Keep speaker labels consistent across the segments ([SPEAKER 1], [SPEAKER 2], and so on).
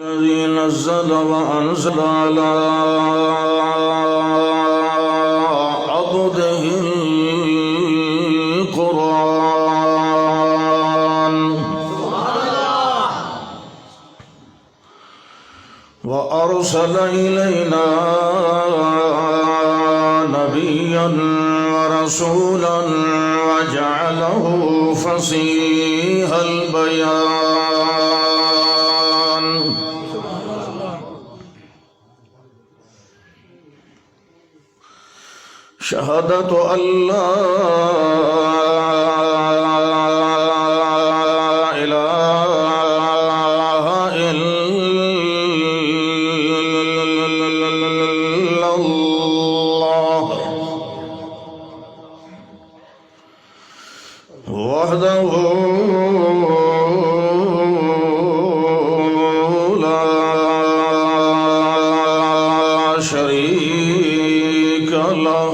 [SPEAKER 1] الذي نزل وأنزل على عبده القرآن وأرسل إلينا نبيا ورسولا وجعله فصيح البيان شهادة أن لا إله إلا الله وحده لا شريك له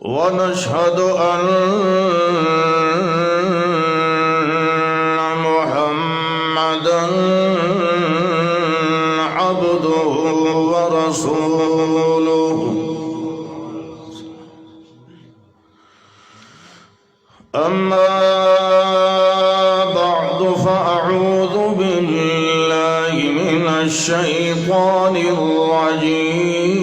[SPEAKER 1] ونشهد أن محمدا عبده ورسوله أما بعد فأعوذ بالله من الشيطان الرجيم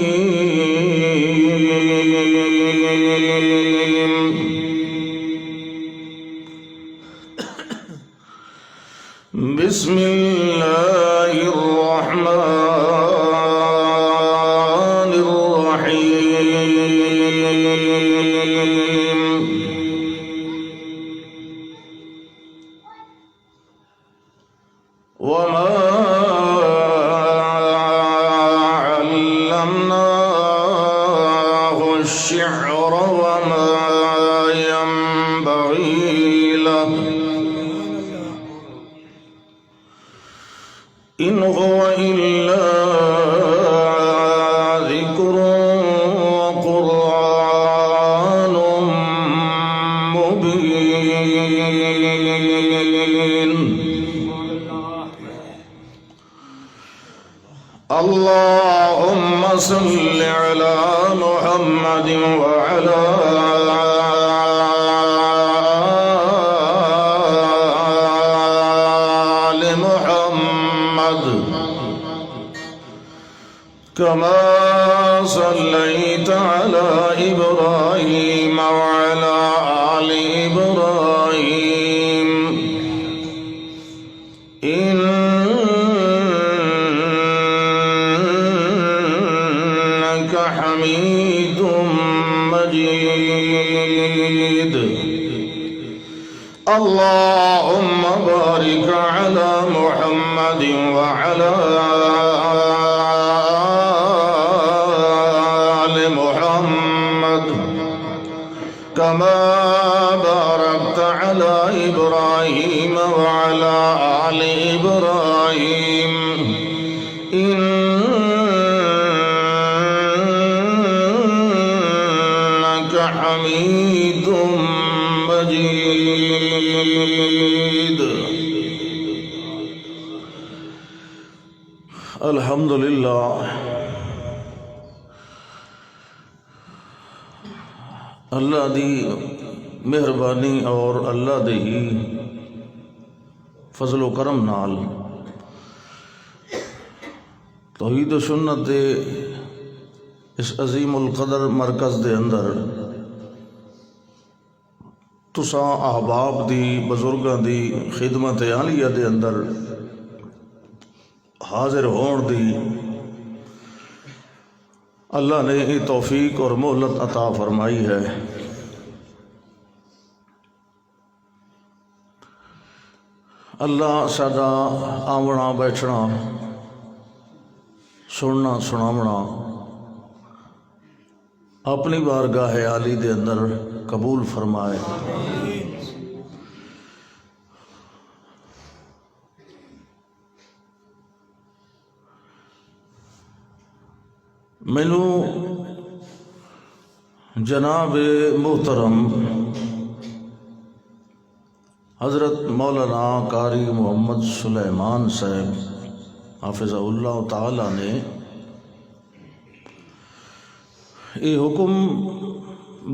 [SPEAKER 1] بسم الله الرحمن الرحيم وما علمناه الشعر وما ينبغي له إن هو إلا ذكر وقرآن مبين اللهم صل على محمد وعلى آل محمد كما صليت على إبراهيم وعلى آل إبراهيم إنك حميد مجيد اللهم بارك على محمد وعلى آل محمد كما باركت على إبراهيم وعلى آل إبراهيم إنك حميد مجيد الحمد للہ اللہ دی مہربانی اور اللہ دی فضل و کرم نال توحید و سنت دے اس عظیم القدر مرکز دے اندر تساں احباب دی بزرگاں دی خدمت عالیہ دے اندر حاضر ہون دی اللہ نے توفیق اور مہلت عطا فرمائی ہے۔ اللہ ساڈا آونا بیٹھنا سننا سناونا اپنی بارگاہ عالی دے اندر قبول فرمائے۔ مینو جناب محترم حضرت مولانا قاری محمد سلیمان صاحب حافظہ اللہ تعالی نے یہ حکم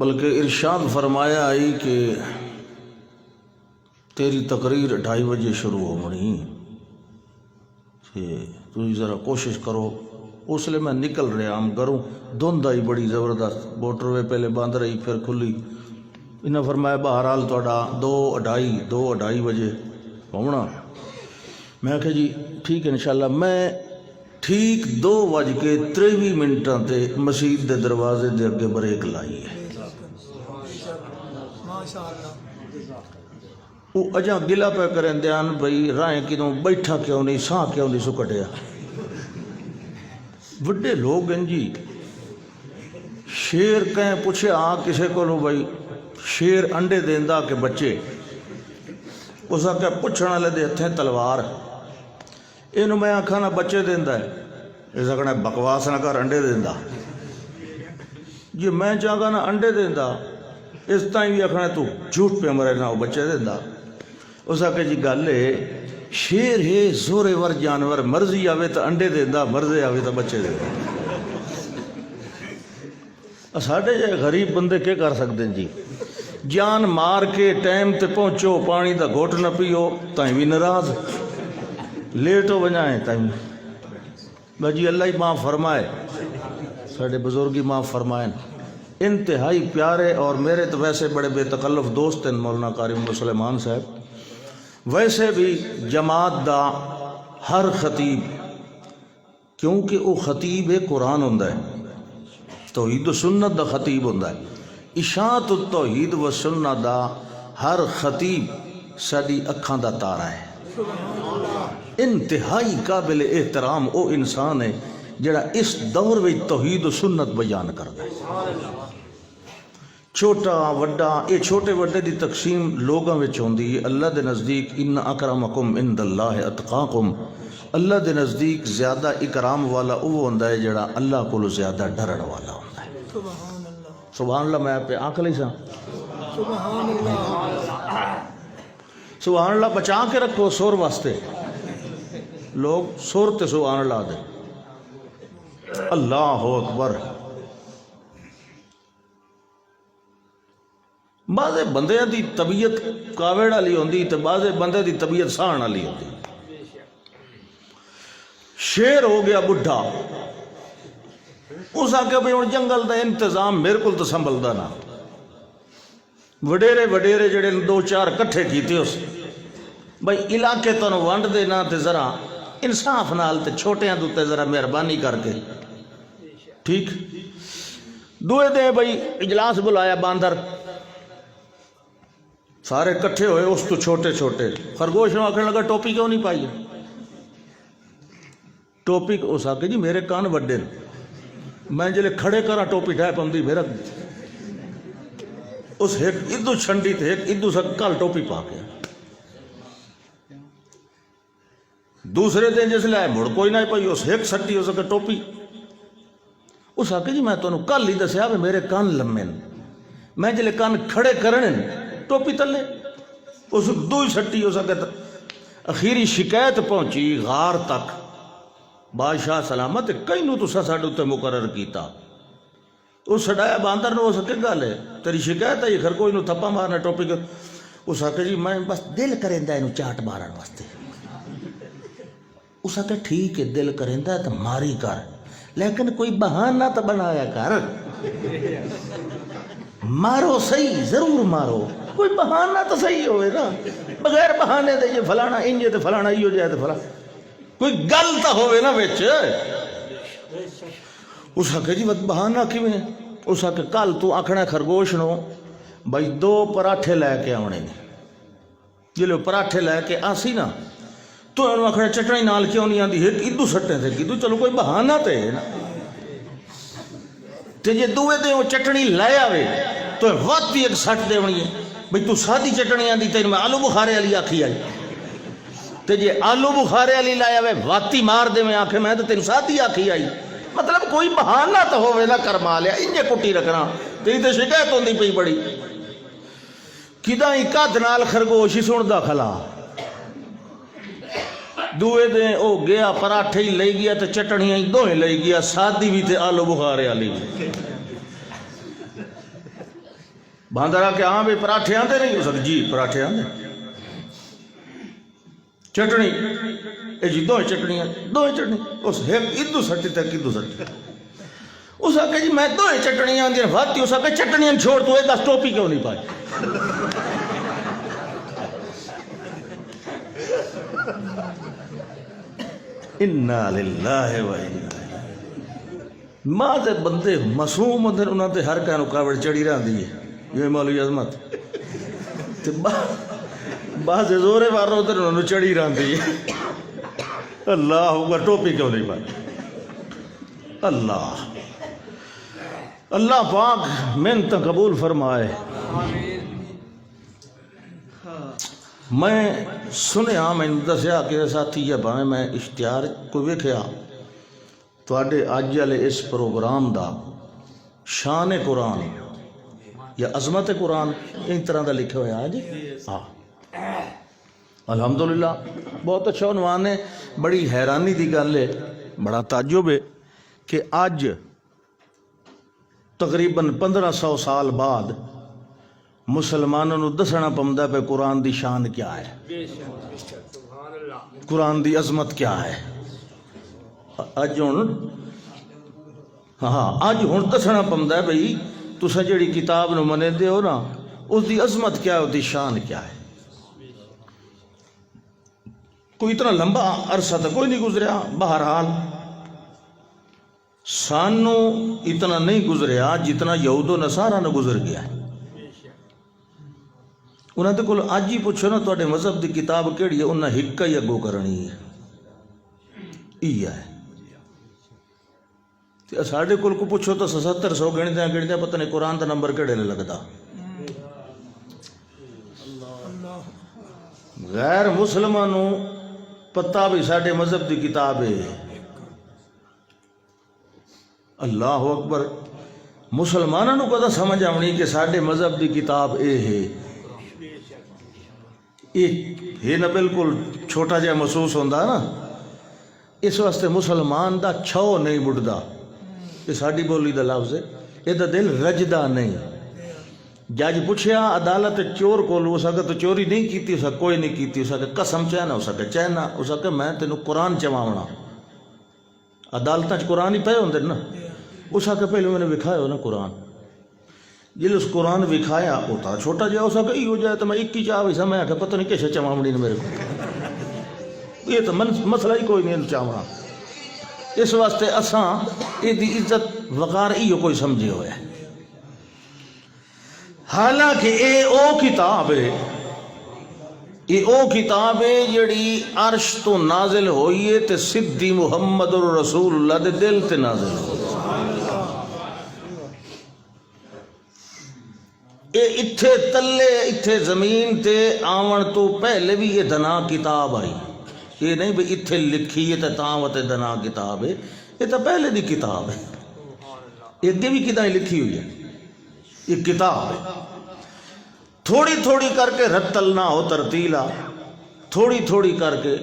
[SPEAKER 1] بلکہ ارشاد فرمایا آئی کہ تیری تقریر 2:30 بجے شروع ہو منی تھی ذرا کوشش کرو. اس لیے میں نکل رہا ہم گھروں دھند آئی بڑی زبردست موٹر وے پہلے بند رہی پھر کھلی. انہیں فرمایا بہرحال تھوڑا 2:30 بجے پہنچنا. میں کہا جی ٹھیک ہے انشاءاللہ. میں ٹھیک 2:23 تے مسجد دے دروازے دے اگے بریک لائی ہے. وہ اجاں گلا پہ کریں دیان بھئی رائیں کدوں بیٹھا کیوں نہیں ساں کیوں نہیں سکٹیا. وڈے لوگ ہیں جی. شیر کہیں پوچھے آ کسے کو لو بھئی شیر انڈے دیندا کہ بچے. اس آکے پوچھنا والے دے ہتھیں تلوار. اینو میں آکھانا بچے دیندا ہے. اس آکھنا بکواس نہ کر انڈے دیندا. جی میں چاہاں نا انڈے دیندا اس تائیں بھی آکھنا تو جھوٹ پہ مرے نہ وہ بچے دیندا. اس آکے جی گل ہے شیر ہے زورے ور جانور مرضی آوے تو انڈے دیندا مرضی آوے تو بچے دیندا. ساڈے جے غریب بندے کیا کر سکتے ہیں جی. جان مار کے ٹائم تے پہنچو پانی دا گھوٹ نہ پیو تائیں بھی ناراض. لیٹ ہو ونجائیں تائیں بھائی اللہ ہی معاف فرمائے. ساڈے بزرگی معاف فرمائیں. انتہائی پیارے اور میرے تو ویسے بڑے بے تکلف دوست ہیں مولانا قاری محمد سلیمان صاحب. ویسے بھی جماعت دا ہر خطیب کیونکہ وہ خطیب قرآن ہوندا ہے توحید و سنت دا خطیب ہوندا ہے. اشاعت التوحید و سنت دا ہر خطیب ساری اکھاں دا تارا ہے. انتہائی قابل احترام او انسان ہے جڑا اس دور میں توحید و سنت بیان کرتا ہے. چھوٹا وڈا یہ چھوٹے وڈے دی تقسیم لوگاں وچ ہوندی ہے. اللہ دے نزدیک ان اکرمکم عند اللہ اتقاکم. اللہ دے نزدیک زیادہ اکرام والا وہ ہوندا ہے جڑا اللہ کو زیادہ ڈرن والا ہوندا ہے. سبحان اللہ. میں پہ آنکھ لئی سا سبحان اللہ. سبحان اللہ بچا کے رکھو سور واسطے. لوگ سور تے سبحان اللہ دے. اللہ اکبر. بعضے بندے دی طبیعت کاوڑ والی ہوندی تے بعضے بندے دی طبیعت سہن والی ہوندی. شیر ہو گیا بڈھا. اس آکے بھئی ہن جنگل دا انتظام میرے کول تے سنبھلدا نا. وڈیرے جڑے 2-4 کٹھے کیتے اس بھئی علاقے تو ونڈ دے نا تے ذرا انصاف نال تے چھوٹیاں دوتے ذرا مہربانی کر کے ٹھیک. دوئے دے بھئی اجلاس بلایا باندر سارے کٹھے ہوئے. اس تو چھوٹے خرگوش نے آکھنے لگا ٹوپی کیوں نہیں پائی. ٹوپی اس آکے جی میرے کان وڈے میں جلے کھڑے کرا ٹوپی ڈھائے پمدی میرا. اس ایک ادو چھنڈی تھے ایک ادو سا کل ٹوپی پا کے. دوسرے دن جس لائے مڑ کوئی نہ پائی. اس ایک سٹی ہو سکے ٹوپی. اس آکے جی میں تو کل ہی دسیا بھی میرے کان لمے میں جلے کان کھڑے کرنے ٹوپی تلے. اس دو ہی سٹی ہو سکے. اخیری شکایت پہنچی غار تک. بادشاہ سلامت کئی نو تسا ساڈے تے مقرر کیتا. اس سڈایا باندر نو. اس کے گل ہے تیری شکایت ہے خر کوئی نو تھپا مارنا ٹوپی کے. اس آکے جی میں بس دل کریندا اینو چاٹ مارن واسطے. اس آکے ٹھیک ہے دل کریندا تو ماری کر لیکن کوئی بہانہ تو بنایا کر. مارو صحیح ضرور مارو کوئی بہانہ تو صحیح ہوئے نا. بغیر بہانے دے یہ فلانا انجے تے فلانا ایو جائے تے فلانا کوئی گل تو ہوئے نا وچ. اس آکے جی بہانہ کیویں. اس آکے کل تو آکھنا خرگوش نو بھائی 2 پراٹھے لے کے آنے نے. جلے پراٹھے لے کے آسی نا تو انہوں آکھنا چٹنی نال کیوں نہیں آندی. ایک ادو سٹے تھے کدو چلو کوئی بہانہ تے ہے نا. تے جے دوے دے وہ چٹنی لے آوے تو وقت ایک سٹ دے ہونی ہے بھئی تو سادی چٹنی آندی تے میں آلو بخارے والی آکھی آئی. تے جے آلو بخارے والی لے آوے واتی مار دے میں آکھے میں تے تینوں سادی آکھی آئی. مطلب کوئی بہانہ تو ہوئے نا کرما لیا انجے کٹی رکھنا. تیری تے شکایت ہوندی پئی بڑی. کدا ہی کد نال خرگوش ہی سندا کھلا دوے دن او گیا پراٹھے ہی لے گیا تے چٹنیاں ہی دوہیں لے گیا سادی بھی تے آلو بخارے والی باندرا کہ ہاں بھی پراٹھے آندے نہیں ہو سکتے جی پراٹھے آندے چٹنی اے جی دوہیں چٹنیاں دوہیں چٹنی اس ایک ادو سٹی تک ادو سٹی اس آکے جی میں دوہیں چٹنیاں آندی بھاتی اس آکے چٹنیاں چھوڑ تو اے دس ٹوپی کیوں نہیں پائی اِنَّا لِلَّهِ وَإِنَّا ماں دے بندے معصوم ہوندے انہاں تے ہر کہنوں کاوڑ چڑھی رہندی ہے یہ مولوی عظمت تے بعض زورے وارو تے انہوں چڑھی رہندی ہے اللہ اکبر ٹوپی کیوں نہیں پائی اللہ اللہ پاک محنت قبول فرمائے میں سنیا میں دسیا کہ ساتھی یا بھاویں میں اشتہار کوئی ویکھیا تواڈے اج والے اس پروگرام دا شان قرآن یا عظمت قرآن ان طرح دا لکھا ہوا ہے جی ہاں الحمدللہ بہت اچھا عنوان ہے بڑی حیرانی دی گل ہے بڑا تعجب ہے کہ اج تقریباً 1500 سال بعد مسلمانوں نو دسنا پوندا پہ قرآن دی شان کیا ہے قرآن دی عظمت کیا ہے اج ہن ہاں اج ہن دسنا پوندا ہے بھئی تساں جڑی کتاب نو منے دے ہو نا اس دی عظمت کیا ہے اس دی شان کیا ہے کوئی اتنا لمبا عرصہ تو کوئی نہیں گزریا بہرحال سانو اتنا نہیں گزریا جتنا یہود و نصارہ نو گزر گیا ہے انہاں تے کول اج ہی پوچھو نا تواڈے مذہب دی کتاب کیڑی ہے انہاں ہکا ہی اگوں کرنی ہے یہ ہے تے ساڈے کول کو پوچھو تو 7700 گنتے پتہ نہیں قرآن دا نمبر کیڑے لے لگدا غیر مسلمانوں پتہ بھی ساڈے مذہب دی کتاب ہے اللہ اکبر مسلمانوں کو کدا سمجھ آونی کہ ساڈے مذہب دی کتاب اے ہے یہ نہ بالکل چھوٹا جہا محسوس ہوندہ نا اس واسطے مسلمان دا چھو نہیں بڑھدا یہ ساڈی بولی دا لفظ ہے یہ دا دل رجدہ نہیں جج پوچھیا عدالت چور کول ہو سکے تو چوری نہیں کیتی اسا کوئی نہیں کیتی اسا کہ قسم چہنا اسا کہ چہنا اسا کہ میں تینوں قرآن چواونا عدالتاں چ قرآن ہی پے ہوندے نا اسا کہ پہلے میں نے وکھایا ہو نا قرآن جل اس قرآن وکھایا ہوتا چھوٹا جہا اسا کہ ہو جائے تو میں ایک ہی چاہ ویسا میں کہ پتہ نہیں کیسے چواونی نے میرے کو یہ تو مسئلہ ہی کوئی نہیں چاونا اس واسطے اساں یہ دی عزت وقار ایو کوئی سمجھے ہوئے حالانکہ اے او کتاب ہے یہ او کتاب ہے جڑی عرش تو نازل ہوئی ہے تے صدی محمد رسول اللہ دے دل تے نازل ہوئی اے اتھے تلے اتھے زمین تے آون تو پہلے بھی یہ دنا کتاب آئی یہ نہیں بھی اتھے لکھی ہے تے تاوت دنا کتاب ہے یہ تو پہلے دی کتاب ہے یہ بھی کتاب لکھی ہوئی ہے یہ کتاب ہے تھوڑی تھوڑی کر کے رتلنا ہو ترتیلا تھوڑی تھوڑی کر کے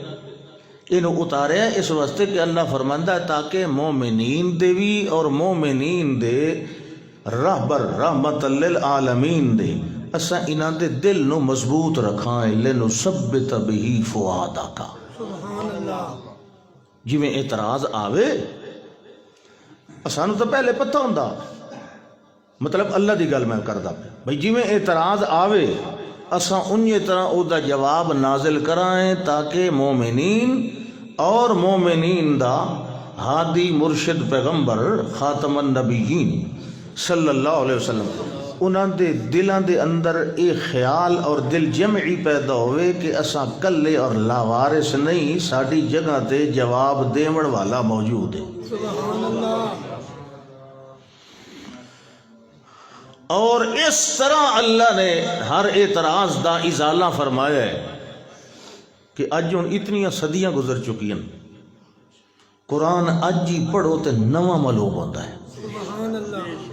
[SPEAKER 1] انہوں اتارے ہیں اس واسطے کہ اللہ فرماندہ ہے تاکہ مومنین دے بھی اور مومنین دے رہبر رحمت للعالمین دے اسا انہاں دے دل نو مضبوط رکھائیں لنثبت بہی فؤادک جی میں اعتراض آوے اسانو تو پہلے پتہ ہوندا مطلب اللہ دی گل میں کردا بھئی جی میں اعتراض آوے اساں انہی طرح او دا جواب نازل کرائیں تاکہ مومنین اور مومنین دا ہادی مرشد پیغمبر خاتم النبیین صلی اللہ علیہ وسلم انہاں دے دلاں دے اندر ایک خیال اور دل جمعی پیدا ہوئے کہ اساں کلے اور لاوارث نہیں ساڈی جگہ تے جواب دیون والا موجود ہے سبحان اللہ اور اس طرح اللہ نے ہر اعتراض دا ازالہ فرمایا ہے کہ اج ہن اتنی صدیاں گزر چکی ہیں قرآن اج ہی پڑھو تے نواں معلوم ہوتا ہے سبحان اللہ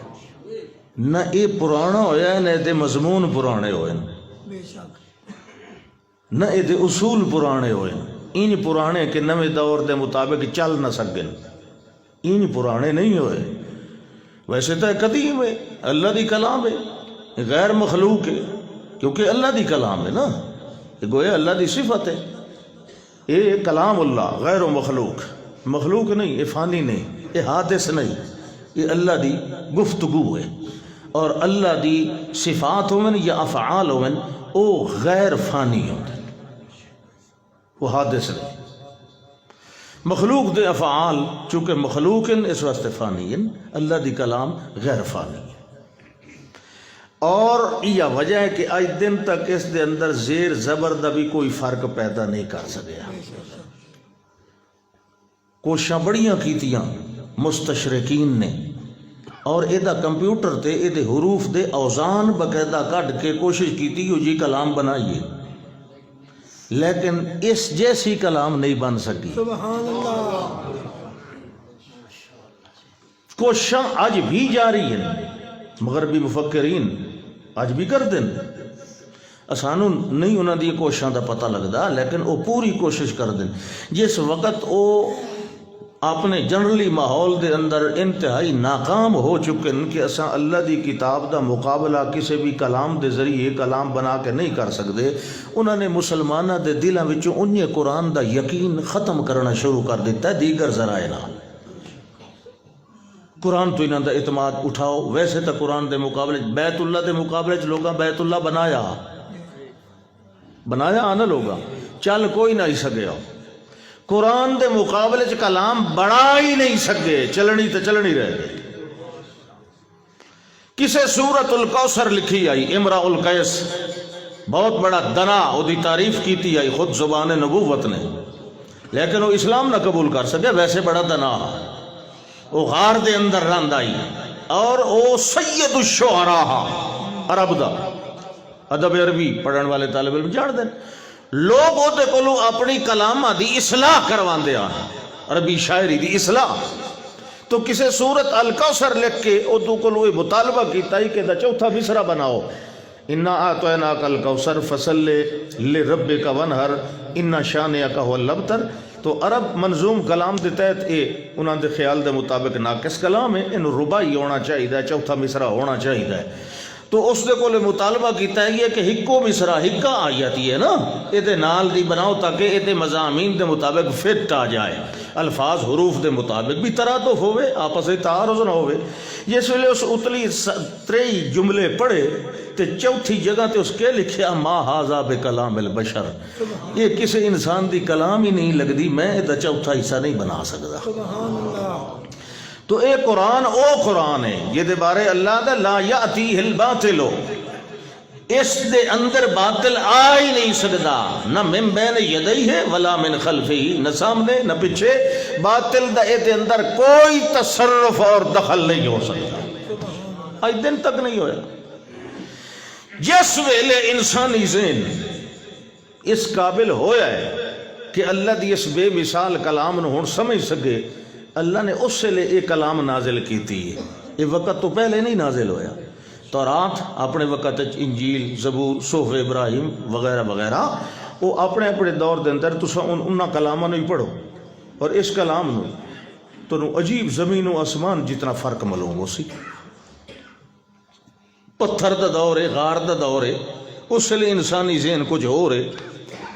[SPEAKER 1] نہ یہ پرانا ہویا ہے نہ تے مضمون پرانے ہوئے ہیں نہ یہ اصول پرانے ہوئے ان پرانے کہ نویں دور دے مطابق چل نہ سکن، ان پرانے نہیں ہوئے. ویسے تو قدیم ہے، اللہ دی کلام ہے، غیر مخلوق ہے کیونکہ اللہ دی کلام ہے نا، یہ گویا اللہ دی صفت ہے. یہ کلام اللہ غیر مخلوق، مخلوق نہیں، یہ فانی نہیں، یہ حادث نہیں، یہ اللہ دی گفتگو ہے. اور اللہ دی صفات ہوئن یا افعال ہوئن او غیر فانی ہوتے، وہ حادث نہیں. مخلوق دے افعال چونکہ مخلوق ہیں اس واسطے فانی ہیں، اللہ دی کلام غیر فانی ہے. اور یہ وجہ ہے کہ آج دن تک اس دے اندر زیر زبر دا بھی کوئی فرق پیدا نہیں کر سکیا. کوششاں بڑیاں کیتیاں مستشرقین نے، اور ایدہ کمپیوٹر تے ایدے حروف دے اوزان باقاعدہ کٹ کے کوشش کیتی ہو جی کلام بنائیے، لیکن اس جیسی کلام نہیں بن سکی.
[SPEAKER 2] سبحان اللہ.
[SPEAKER 1] کوششاں آج بھی جاری ہیں، مغربی مفکرین آج بھی کر دیں، سانو نہیں انہوں دی کوششاں دا پتہ لگدا، لیکن وہ پوری کوشش کر دیں. جس وقت وہ اپنے جنرلی ماحول دے اندر انتہائی ناکام ہو چکے ہیں کہ اساں اللہ دی کتاب دا مقابلہ کسی بھی کلام دے ذریعے کلام بنا کے نہیں کر سکتے، انہوں نے مسلمانہ دے دلاں وچوں انہیں قرآن دا یقین ختم کرنا شروع کر دیتا ہے دیگر ذرائع نال. قرآن تو انہوں دا اعتماد اٹھاؤ. ویسے تو قرآن دے مقابلے بیت اللہ دے مقابلے لوگاں بیت اللہ بنایا آنا لوگاں چل کوئی نہ ہی سکے. قرآن دے مقابلے کلام بڑھا ہی نہیں سکے، چلنی تو چلنی رہ گئی. کسے سورت الکوثر لکھی آئی، امرا القیس بہت بڑا دنا وہ تعریف کیتی آئی خود زبان نبوت نے، لیکن وہ اسلام نہ قبول کر سکے. ویسے بڑا دنا وہ غار دے اندر رند آئی، اور وہ سید الشعراء عرب دا ادب عربی پڑھن والے طالب علم جان دیں، لوگ ہوتے کولو اپنی کلامہ دی اصلاح کروا دے آن، عربی شاعری دی اصلاح. تو کسے سورت الکوثر لکھ کے ادو کولو مطالبہ کیتا ہی کہ دا چوتھا مصرع بناؤ، انا اعطیناک الکوثر فصل لربک وانحر ان شانئک هو الابتر. تو عرب منظوم کلام دے تحت انہوں دے خیال دے مطابق ناقص کلام ہے، ان ربائی ہونا چاہیے، چوتھا مصرع ہونا چاہیے. تو اس دے کو مطالبہ کیتا ہے یہ کہ ہکو مصرع ہکا آیاتی ہے نا، یہ نال دی بناؤ تاکہ یہ مضامین دے مطابق فٹ آ جائے، الفاظ حروف دے مطابق بھی ترادف ہوئے، آپس میں تعارض نہ ہوئے. جس ویلے اس اتلی 3 جملے پڑھے تے چوتھی جگہ تے اس کے لکھیا ما ھذا بکلام البشر، یہ کسی انسان دی کلام ہی نہیں لگدی، میں دا چوتھا حصہ نہیں بنا سکتا.
[SPEAKER 2] سبحان اللہ.
[SPEAKER 1] تو اے قرآن او قرآن ہے یہ دے بارے اللہ دا لا یاتیہ الباطل، اس دے اندر باطل آ ہی نہیں سکتا، نہ من بین یدیہ ولا من خلفہ، نہ سامنے نہ پیچھے. باطل دا اے دے اندر کوئی تصرف اور دخل نہیں ہو سکتا، آج دن تک نہیں ہویا. جس ویلے انسانی ذہن اس قابل ہویا ہے کہ اللہ دی اس بے مثال کلام نو ہن سمجھ سکے، اللہ نے اس سے لے ایک کلام نازل کی تھی. یہ وقت تو پہلے نہیں نازل ہویا. تورات اپنے وقت، انجیل، زبور، صحف ابراہیم وغیرہ وغیرہ، وہ اپنے اپنے دور دے اندر تساں انہاں کلاماں نو ہی پڑھو، اور اس کلام نو تو عجیب زمین و آسمان جتنا فرق معلوم ہو سی. پتھر دا دور ہے، غار دا دور ہے، اس لیے انسانی ذہن کچھ ہو رہے،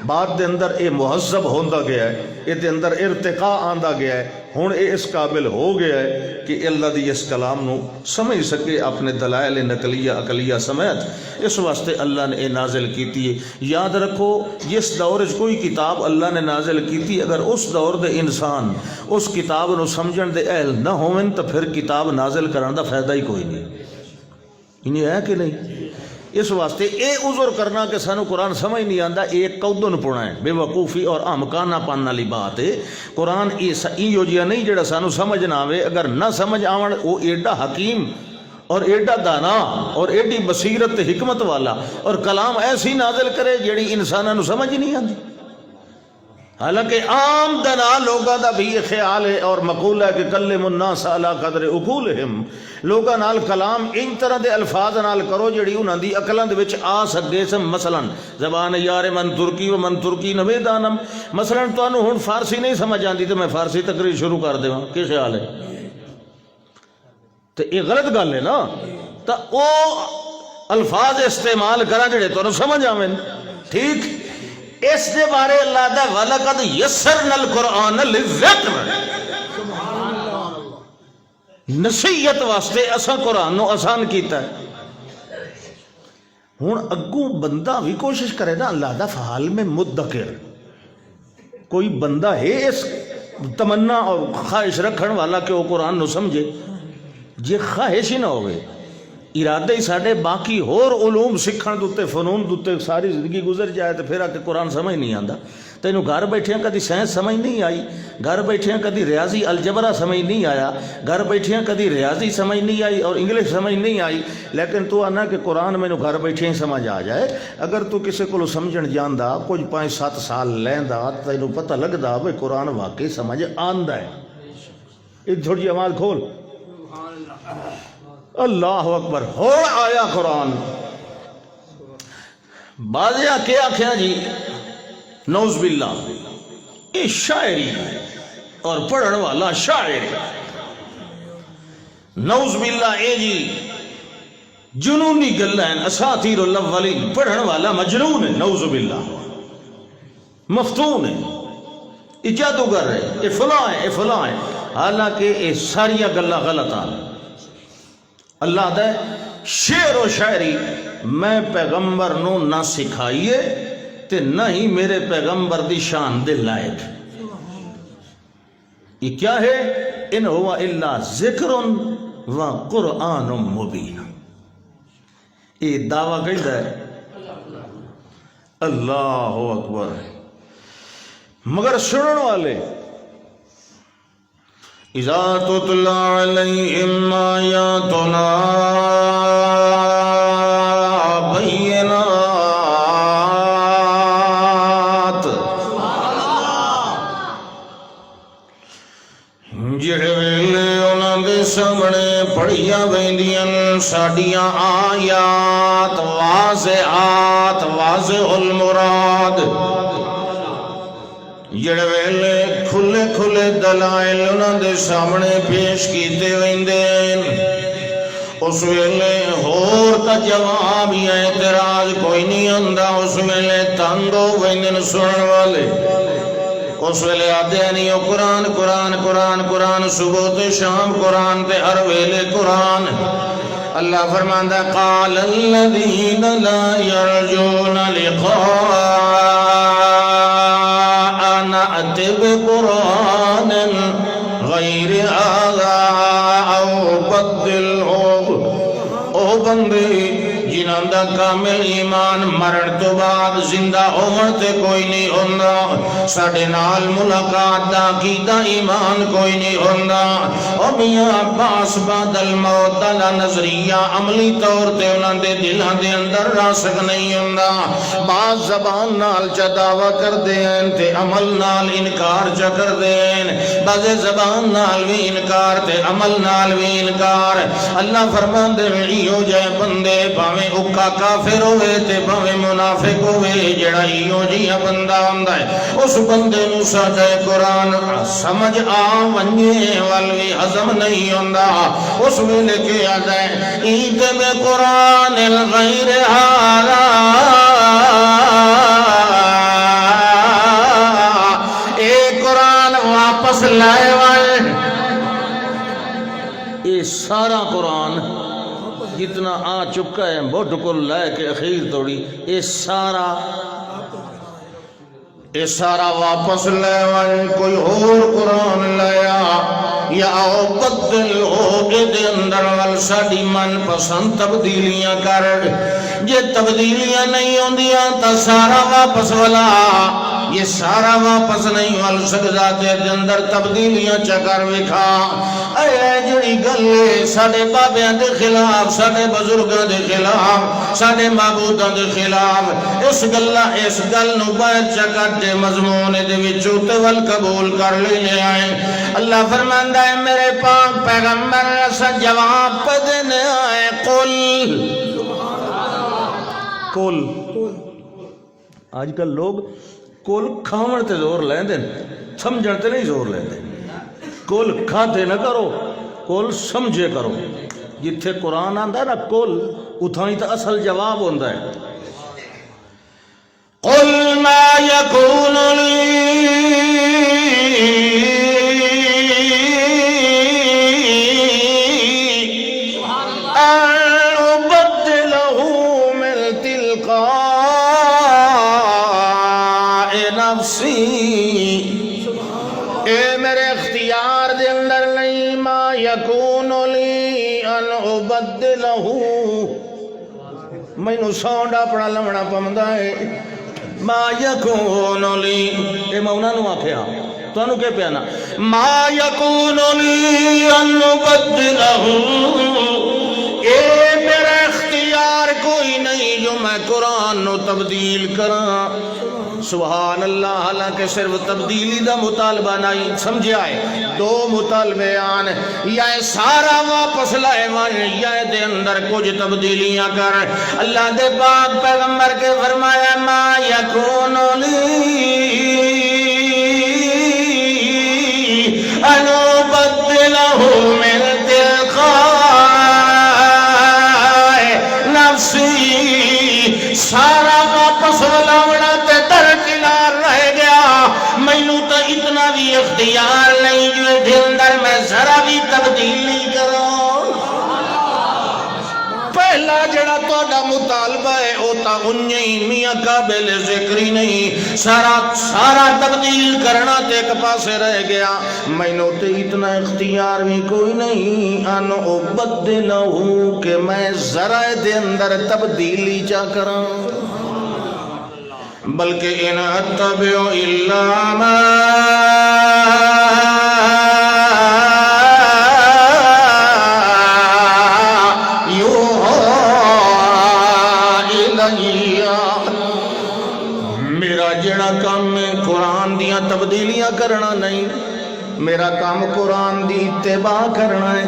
[SPEAKER 1] بعد دے اندر اے مہذب ہوندا گیا ہے، اے دے اندر ارتقاء آندا گیا ہے. ہن اے اس قابل ہو گیا ہے کہ اللہ دی اس کلام نو سمجھ سکے اپنے دلائل نقلیہ عقلیہ سمیت. اس واسطے اللہ نے اے نازل کیتی ہے. یاد رکھو جس دور وچ کوئی کتاب اللہ نے نازل کیتی، اگر اس دور دے انسان اس کتاب نو سمجھن دے اہل نہ ہوون تو پھر کتاب نازل کرن دا فائدہ ہی کوئی نہیں. انہیں ہے کہ نہیں؟ اس واسطے اے عذر کرنا کہ سانو قرآن سمجھ نہیں آندا ایک کودن پونا ہے، بے وقوفی اور احمقانہ پن والی بات ہے. قرآن ایو جہا نہیں جڑا سانو سمجھ نہ آوے، اگر نہ سمجھ آون وہ ایڈا حکیم اور ایڈا دانا اور ایڈی بصیرت حکمت والا اور کلام ایسی نازل کرے جڑی انساناں نو سمجھ نہیں آندی. حالانکہ عام دنا لوگاں دا بھی یہ خیال ہے اور مقولہ ہے کہ کلم الناس علی قدر عقولہم، لوگاں نال کلام ان طرح دے الفاظ نال کرو جڑی انہاں دی عقلاں دے وچ آ سکے سن. مثلا زبان یار من ترکی و من ترکی نوے دانم، مثلا تانوں ہن فارسی نہیں سمجھ آندی تے میں فارسی تقریر شروع کر دیواں، کی خیال ہے؟ تے یہ غلط گل ہے نا. تا او الفاظ استعمال کراں جڑے تانوں سمجھ آویں. ٹھیک، اس دے بارے اللہ دا وَلَقَدْ يَسَّرْنَا الْقُرْآنَ لِلذِّكْرِ، نصیحت واسطے اساں قرآن نو آسان کیتا ہے. ہن اگوں بندہ بھی کوشش کرے نا اللہ دا فحال میں مدکر، کوئی بندہ ہے اس تمنا اور خواہش رکھن والا کہ وہ قرآن نو سمجھے. جے خواہش ہی نہ ہوئے، ارادے ہی ساڈے باقی ہور علوم سکھن دوتے فنون دوتے ساری زندگی گزر جائے تو پھر آ کے قرآن سمجھ نہیں آندا. تینوں گھر بیٹھیاں کدی سائنس سمجھ نہیں آئی، گھر بیٹھیاں کدی ریاضی الجبرا سمجھ نہیں آیا، گھر بیٹھیاں کدی ریاضی سمجھ نہیں آئی اور انگلش سمجھ نہیں آئی، لیکن تو آنا کہ قرآن مینوں گھر بیٹھے ہی سمجھ آ جائے. اگر تو کسی کو سمجھن جاندا کچھ 5-7 سال لیندا تینوں پتہ لگدا بھئی قرآن واقعی سمجھ آندا ہے. ایک تھوڑی آواز کھول. اللہ اکبر. ہو آیا قرآن. بازیا کیا آخیا جی نعوذ باللہ یہ شاعری اور پڑھن والا شاعر، نعوذ باللہ اے جی جنونی گلہ ہیں، اساطیر الاولین، پڑھن والا مجنون ہے، نعوذ باللہ مفتون ہے، یہ جادوگر ہے، یہ فلاں ہے، یہ فلاں ہے. حالانکہ یہ ساری گلہ غلط آ. اللہ دے شعر و شاعری میں پیغمبر نو نہ سکھائیے تے نہ ہی میرے پیغمبر دی شان دے لائق. یہ کیا ہے؟ ان ہوا الا ذکر و قرآن مبین. یہ دعویٰ کہتا ہے اللہ اکبر. مگر سنن والے اذا تتلى عليهم آياتنا بينات، جڑے ویلے انہاں دے سامنے پڑھیاں ویندیاں ساڈیاں آیات واضحات واضح المراد، جڑے ویلے کھلے کھلے دلائل انہاں دے سامنے پیش کیتے ویندے، اس ویلے ہور تا جواب یا اعتراض کوئی نہیں آندا. اس ویلے تنگ ہو ویندے سنن والے، اس ویلے آدھے نہیں قرآن قرآن قرآن قرآن، صبح تے شام قرآن تے ہر ویلے قرآن. اللہ فرماندا قال الذین لا یرجون لقاء نأتی بقرآن غیر هذا او بدلہ. او بندے جنہاں دا کامل ایمان مرن تو بعد زندہ ہون تے کوئی نہیں ہوندا، ساڈے نال ملاقات دا عقیدہ ایمان کوئی نہیں ہوندا. او میاں عباس بعد الموت دا نظریہ عملی طور تے انہاں دے دلاں دے اندر راسخ نہیں ہوندا. بعض زبان نال چا دعویٰ کردے ہیں تے عمل نال انکار چا کردے ہیں، بعض زبان نال بھی انکار تے عمل نال بھی انکار. اللہ فرماندے ایو جے بندے بھاویں اکا کافر ہوئے تے بھاویں منافق ہوئے، جڑا ایو جیہا بندہ ہوندا ہے اس بندے نو ساڈا قرآن سمجھ آ ونجے والوی ہضم نہیں ہوندا. اس ویلے کہ آدا ہے عید میں قرآن الغیر ہارا، اے قرآن واپس لائے والے. اے سارا قرآن جتنا آ چکا ہے بڑھ کو لے کے اخیر توڑی، اے سارا واپس لے وائے. کوئی اور قرآن لیا یا او بدل ہو کے دے اندر وال ساڑی من پسند تبدیلیاں کر. جے تبدیلیاں نہیں ہوں دیا تا سارا واپس والا
[SPEAKER 2] یہ سارا واپس نہیں ہل سکدا تے اندر تبدیلیاں چکر وکھا اے جڑی گل ساڈے بابیاں دے خلاف ساڈے بزرگاں دے خلاف ساڈے معبوداں دے خلاف اس گل نو باہر چکر دے مضمون دے وچوں تے ول قبول کر لینے آئے اللہ فرماندا ہے میرے پاک پیغمبر اسا جواب پہ دینے آئے قل
[SPEAKER 1] آج کل لوگ کول کھاون تے زور لیندے سمجھن تے نہیں زور لیندے کول کھاتے نہ کرو کول سمجھے کرو جتھے قرآن آندا ہے نا کول اتھائی تا اصل جواب ہوندا ہے
[SPEAKER 2] قل ما يكون لي اے میرے اختیار دے اندر نہیں ما یکون لی ان ابدلہ مینو ساؤنڈ اپنا لمنا پمدا ہے ما یکون لی
[SPEAKER 1] اے میں انہاں نو آکھیا تانوں کہ پیانا
[SPEAKER 2] ما یکون لی ان ابدلہ اے میرا اختیار کوئی نہیں جو میں قرآن نو تبدیل کراں سبحان اللہ حالانکہ صرف تبدیلی دا مطالبہ نہیں سمجھے آئے دو مطالبے آن یا سارا واپس لائے ون یا دے اندر کچھ تبدیلیاں کر اللہ دے پاک پیغمبر کے فرمایا ما یکون لی انو بدلہ من تلقاء نفسی سارا واپس لاؤنا تے درکنار رہ گیا مینوں تو اتنا بھی اختیار نہیں جو دے اندر میں ذرا بھی تبدیل نہیں کروں پہلا جڑا توڑا مطالبہ ہے او تا انہی میاں قابل ذکری نہیں سارا تبدیل کرنا تے ایک پاسے رہ گیا مینوں تے اتنا اختیار بھی کوئی نہیں ان ابدلہو کہ میں ذرا دے اندر تبدیلی چا کراں بلکہ ان اتبع الا ما میرا جڑا کام ہے قرآن دیاں تبدیلیاں کرنا نہیں میرا کام قرآن دی اتباع کرنا ہے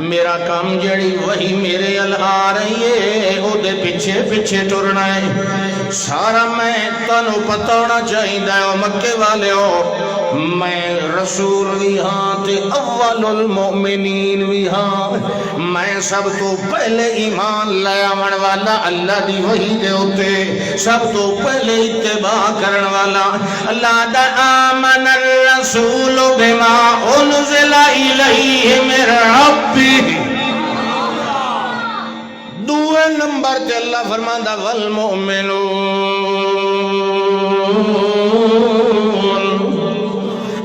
[SPEAKER 2] میرا کام جڑی وہی میرے آ رہی ہے او دے پیچھے پیچھے ٹرنا ہے سارا میں تنو پتہ ہونا چاہیے او مکے والے ہو میں رسول بھی ہاں تے اول المؤمنین بھی ہاں میں سب تو پہلے ایمان لے آون والا اللہ دی وحی دے ہوتے سب تو پہلے اتباع کرن والا اللہ دا آمن الرسول بما انزل الیہ من ربی دوے نمبر تے اللہ فرماندا والمؤمنون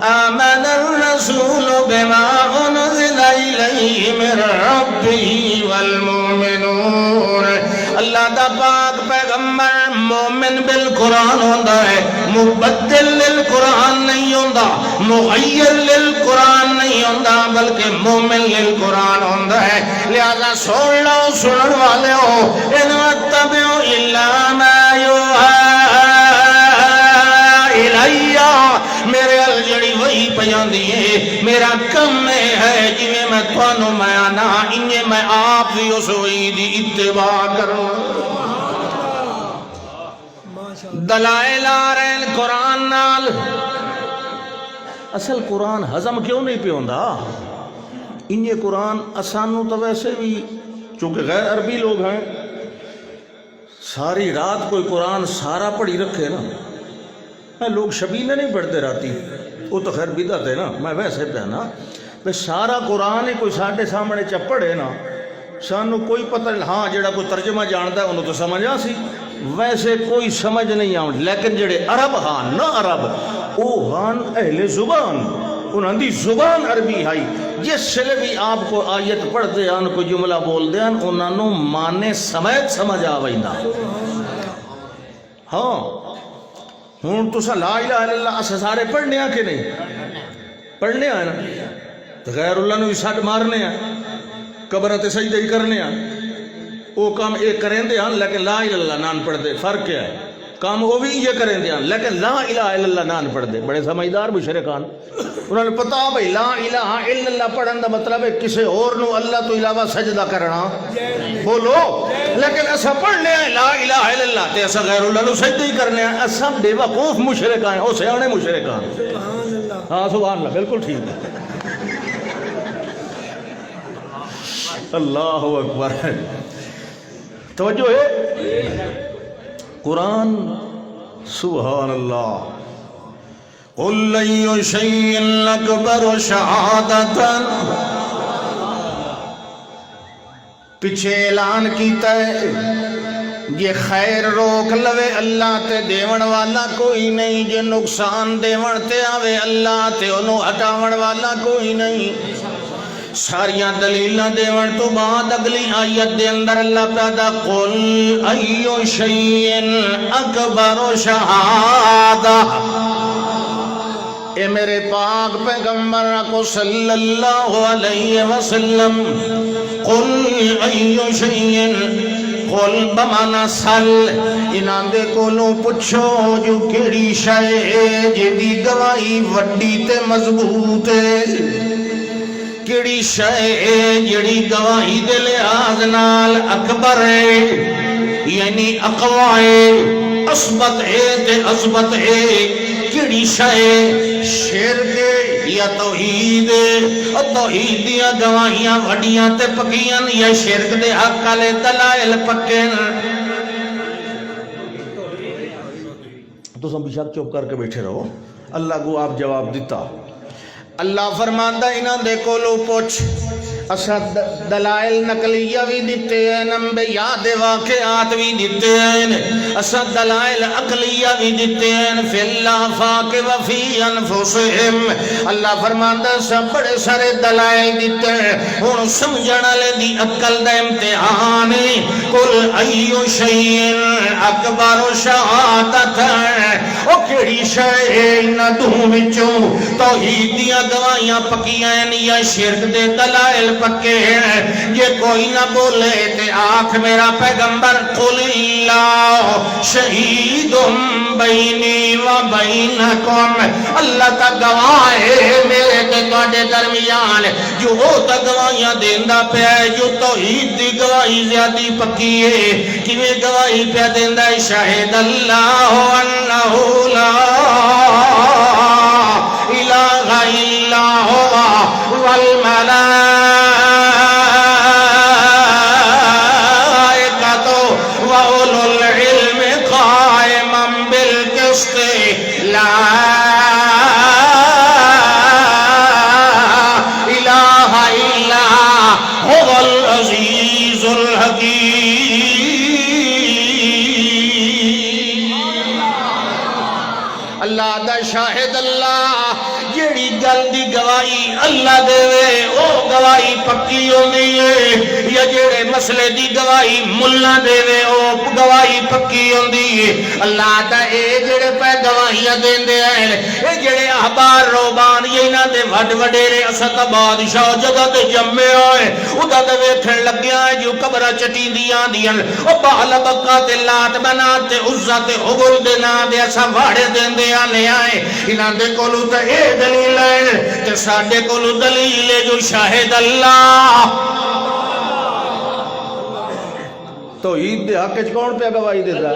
[SPEAKER 2] آمن الرسول بما انزل الیہ من ربی والمؤمنون اللہ دا پاک پیغمبر مومن بالقرآن ہوندا ہے مبدل للقرآن نہیں ہوندا مغیر للقرآن نہیں ہوندا بلکہ مومن للقرآن ہوندا ہے لہذا سن لو سنن والے ہو ان اتبع الا ما یوحى الیہ میرے الجڑی وہی پیاندی ہے میرا کم ہے جویں میں تھانوں میں آنا انہیں میں آپ بھی اس وہی دی اتباع کروں دلائل آ رہے ہیں قرآن نال
[SPEAKER 1] اصل قرآن ہضم کیوں نہیں پہ ہوندا انہیں قرآن اسانو تو ویسے بھی چونکہ غیر عربی لوگ ہیں ساری رات کوئی قرآن سارا پڑھی رکھے نا لوگ شبیلیں نہیں پڑھتے رہتی وہ تو خیر بدعت ہے نا میں ویسے پہ نا بس سارا قرآن ہی کوئی ساڈے سامنے چپڑے نا سانو کوئی پتہ نہیں ہاں جڑا کوئی ترجمہ جانتا ہے انہوں تو سمجھ آ سی ویسے کوئی سمجھ نہیں آؤں لیکن جڑے عرب ہاں نہ عرب او ہاں اہل زبان انہوں دی زبان عربی ہائی جس سے بھی آپ کو آیت پڑھ دے آن کو جملہ بول دے آن انہوں مانے سمیت سمجھ آوئی نا ہاں ہوں تسا لا الہ الا اللہ اسا سارے پڑھنے آ کہ نہیں پڑھنے آ نا تو غیر اللہ نو بھی سٹ مارنے آ قبراں تے سجدے ہی کرنے آ وہ کام یہ کریں دے ہن لیکن لا الہ الا اللہ نان پڑھ دے فرق کیا ہے کام وہ بھی یہ کریں دے ہن لیکن لا الہ الا اللہ نان پڑھ دے بڑے سمجھدار مشرکان انہوں نے پتا بھائی لا الہ الا اللہ پڑھن دا مطلب ہے کسی اور نو اللہ تو علاوہ سجدہ کرنا بولو لیکن ایسا پڑھنے ہیں لا الہ الا اللہ تے ایسا غیر اللہ نو سجدہ ہی کرنے ہیں ایسا بے وقوف مشرکان ہیں وہ سیانے مشرکان ہاں سبحان اللہ بالکل ٹھیک ہے اللہ اکبر توجہ ہے قرآن سبحان اللہ قل ای شیء اکبر شہادتا پیچھے اعلان کیتا ہے یہ خیر روک لوے اللہ تے دیون والا کوئی نہیں جے نقصان دیون تے آوے اللہ تے انہوں ہٹاون والا کوئی نہیں ساریاں دلیلاں دیون تو بعد اگلی آیت دے اندر اللہ پیدا قل ایو شیء اکبر شہادہ اے میرے پاک پیغمبر کو صلی اللہ علیہ وسلم قل ایو شیء قل بمانا سل انہاں دے کولوں پچھو جو کیڑی شے جدی گواہی وڈی تے مضبوط ہے کیڑی شے جڑی گواہی دے لحاظ نال اکبر ہے یعنی اقوی ہے اثبت ہے تے اثبت ہے کیڑی شے شرک یا توحید توحید دیا گواہیاں وڈیاں تے پکیاں یا شرک دے حق والے دلائل پکے تو سب شک چپ کر کے بیٹھے رہو اللہ کو آپ جواب دیتا اللہ فرماندہ انہاں دے کولو پوچھ اسا دلائل نقلیہ بھی دیتے ہیں انبیاء دے واقعات بھی دیتے ہیں اسا دلائل عقلیہ بھی دیتے ہیں فی الآفاق و فی انفسہم اللہ فرماندہ سب بڑے سارے دلائل دیتے ہیں ہن سمجھن والے دی عقل دا امتحان قل ایو شیء اکبر شہادت او کیڑی شے انہاں دوں وچوں توحید دیاں گواہیاں پکیاں یا شرک دے دلائل پکے ہیں یہ کوئی نہ بولے تے آنکھ میرا پیغمبر قل اللہ شہید بینی و بینکم اللہ تا گواہ ہے میرے تے تواڈے درمیان جو وہ تا گواہیاں دیندا پیا ہے جو توحید دی گواہی زیادی پکی ہے کیویں گواہی پیا دیندا ہے شاہد اللہ انہ لا الہ الا هو والملائکۃ وَأُولُو الْعِلْمِ قَائِمًا بِالْقِسْطِ لَا إِلَٰهَ إِلَّا هُوَ الْعَزِيزُ الْحَكِيمُ اللہ دا شاہد اللہ جیڑی گل دی گواہی اللہ دے وے او گواہی پکی ہوندی ہے یا جیڑے مسئلے دی گواہی ملا دے وے او گواہی پکی ہوندی ہے اللہ دا اے جیڑے پہ گواہیاں دیندے ہیں اے جیڑے احبار روبان یہ انہاں دے وڈ وڈیرے اسد بادشاہ جگہ تے جمے ہوئے ادا تے ویکھن لگیا ہے جو قبراں چٹیندیاں دیاں او بال بکا تے لات بنا تے عزا تے حبل دے نا دے اسا واڑے دیندے آنے آئے انہاں دے کولو تے اے دلیل ہے تے ساڈے کولو دلیل ہے جو شاہد اللہ توحید دے حق وچ کون پیا گواہی دیندا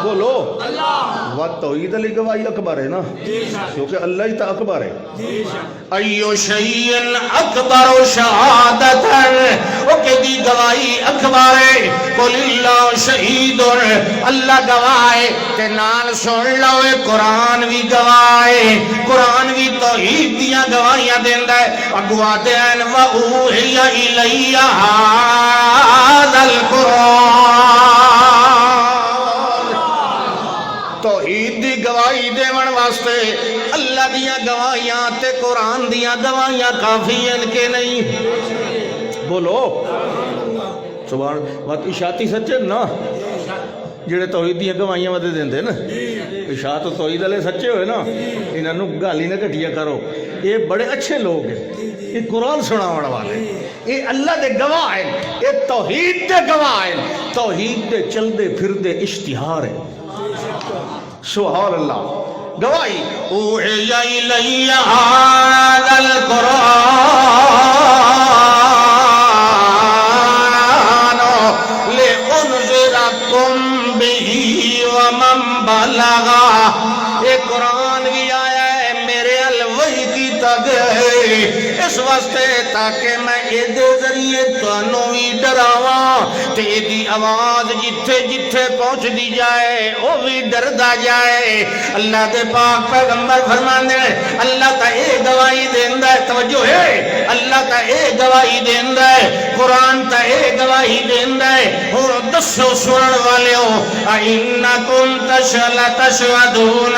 [SPEAKER 1] بولو اللہ و توحید علی گواہی اکبر ہے نا کیونکہ اللہ ہی تا اکبر ہے ایو شیء اکبر شہادت او کہ دی گواہی اکبر ہے قل اللہ شہید اللہ گواہ ہے تے نال سن لو قرآن بھی گواہ ہے قرآن بھی توحید دیاں گواہیاں دیندا ہے اگوا دین و اوحی الی ھذا القرآن توحید دی گواہی دیون واسطے اللہ دیاں گواہیاں تے قرآن دیاں گواہیاں کافی ہیں کہ نہیں بولو سبحان بات اشاعتی سچے نا جڑے توحید دیاں گواہیاں ودے دیندے نا شاہ تو توحید والے سچے ہوئے نا، انہوں گالی نہ گھٹیا کرو، یہ بڑے اچھے لوگ ہیں، یہ قرآن سناون والے، یہ اللہ دے گواہ ہیں، یہ توحید دے گواہ ہیں، توحید دے چلدے پھردے اشتہار ہیں. سبحان اللہ. گواہی
[SPEAKER 2] اوحی الی ھذا القرآن لانذرکم بہ ومن بلغ. یہ قرآن بھی آیا ہے میرے الوحی کی تک اس واسطے تاکہ میں ایدے ذریعے تانوں بھی ڈراواں تے دی آواز جتھے جتھے پہنچ دی جائے وہ بھی ڈردا جائے. اللہ دے پاک پیغمبر فرماندے اللہ تا اے گواہی دیندا ہے، توجہ ہے، اللہ تا اے گواہی دیندا ہے، قرآن تا اے گواہی دیندا ہے. ہن دسو سنن والیو اینکم تشہدون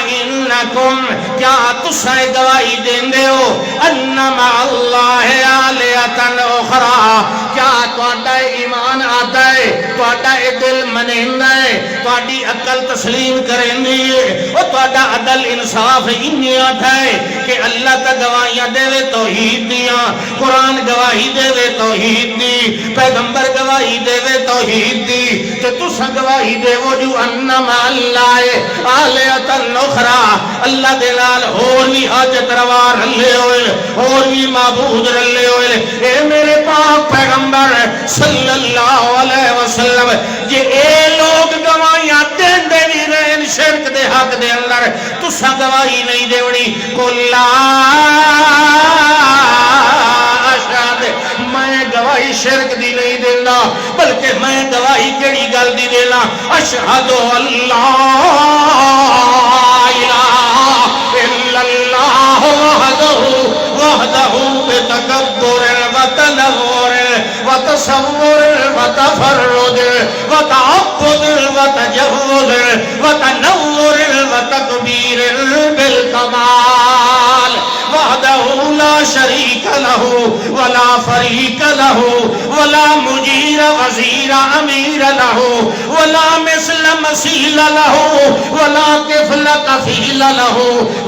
[SPEAKER 2] اینکم کیا تساں گواہی دیندے ہو انما اللہ آلیتن اخرى، کیا تہاڈا ایمان آتا ہے، تہاڈا دل منیندا ہے، تہاڈی عقل تسلیم کریندی ہے، اور تہاڈا عدل انصاف انہی آتا ہے کہ اللہ تا گواہیاں دے توحید دیاں، قرآن گواہی دے توحید دی، پیغمبر گواہی دے توحید دی، تے تساں گواہی دے وہ جو انما اللہ آلیتن اخرى، اللہ دے نال اور بھی حاجت روا رلے ہوئے، اور بھی معبود رلے ہوئے. اے میرے پاک پیغمبر صلی اللہ علیہ وسلم جے اے لوگ گواہیاں دیندے بھی رہن شرک دے حق دے اندر، تساں گواہی نہیں دیونی. کلا اشہد، میں گواہی شرک دی نہیں دینا، بلکہ میں گواہی کیڑی گل دی دینا، اشہد اللہ الہ الا اللہ وحدہ بتکبر وتنور وتصور وتفرد وتعبد وتجود وتنور وتکبیر بالکمال وحدہ لا شریک لہ ولا فریق لہ ولا مجیر وزیر امیر لہ ولا مثل مثیل لہ ولا کفل کفیل لہ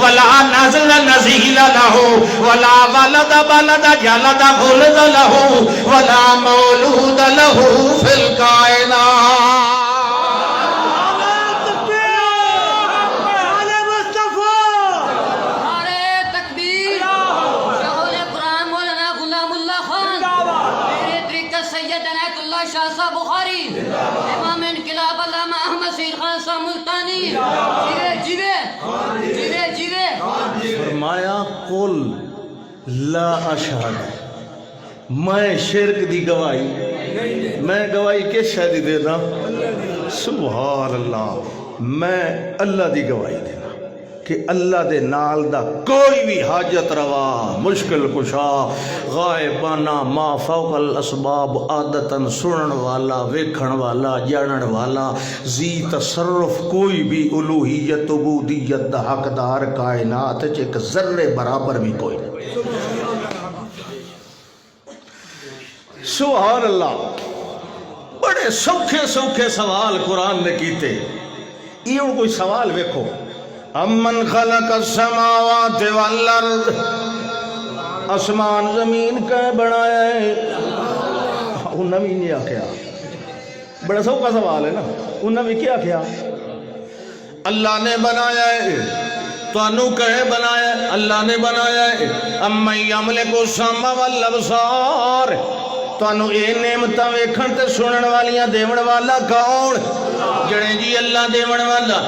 [SPEAKER 2] ولا نزل نزیل لہ ولا ولد بلد جلد غلد لہ ولا مولود لہ فی الکائنات.
[SPEAKER 3] شاہ صاحب بخاری، امام انقلاب علامہ احمد سید خان صاحب ملتانی، جیوے جیوے.
[SPEAKER 1] فرمایا قل لا اشہد، میں شرک دی گواہی، میں گواہی کس شے دی دینا؟ سبحان اللہ، میں اللہ دی گواہی دینا کہ اللہ دے نال دا کوئی بھی حاجت روا، مشکل کشا، غائبانہ، ما فوق الاسباب، عادتاً سنن والا، ویکھن والا، جانن والا، ذی تصرف کوئی بھی الوہیت عبودیت دا حقدار کائنات ایک ذرے برابر بھی کوئی نہیں. سبحان اللہ. بڑے سوکھے سوکھے سوال قرآن نے کیتے. یہ کوئی سوال ویکھو، امن خلق السماوات والارض، آسمان زمین کا بنایا ہے؟ انہوں نے بھی نہیں آکھیا، بڑا سوکھا سوال ہے نا، انہوں نے بھی کیا کیا؟ اللہ نے بنایا ہے. تو انو کہے بنایا ہے؟ اللہ نے بنایا ہے. امن یملک السمع والابصار، تو انو اے نعمتاں ویکھن تے سنن والیاں دیون والا کون؟ جڑے جی اللہ دیون والا.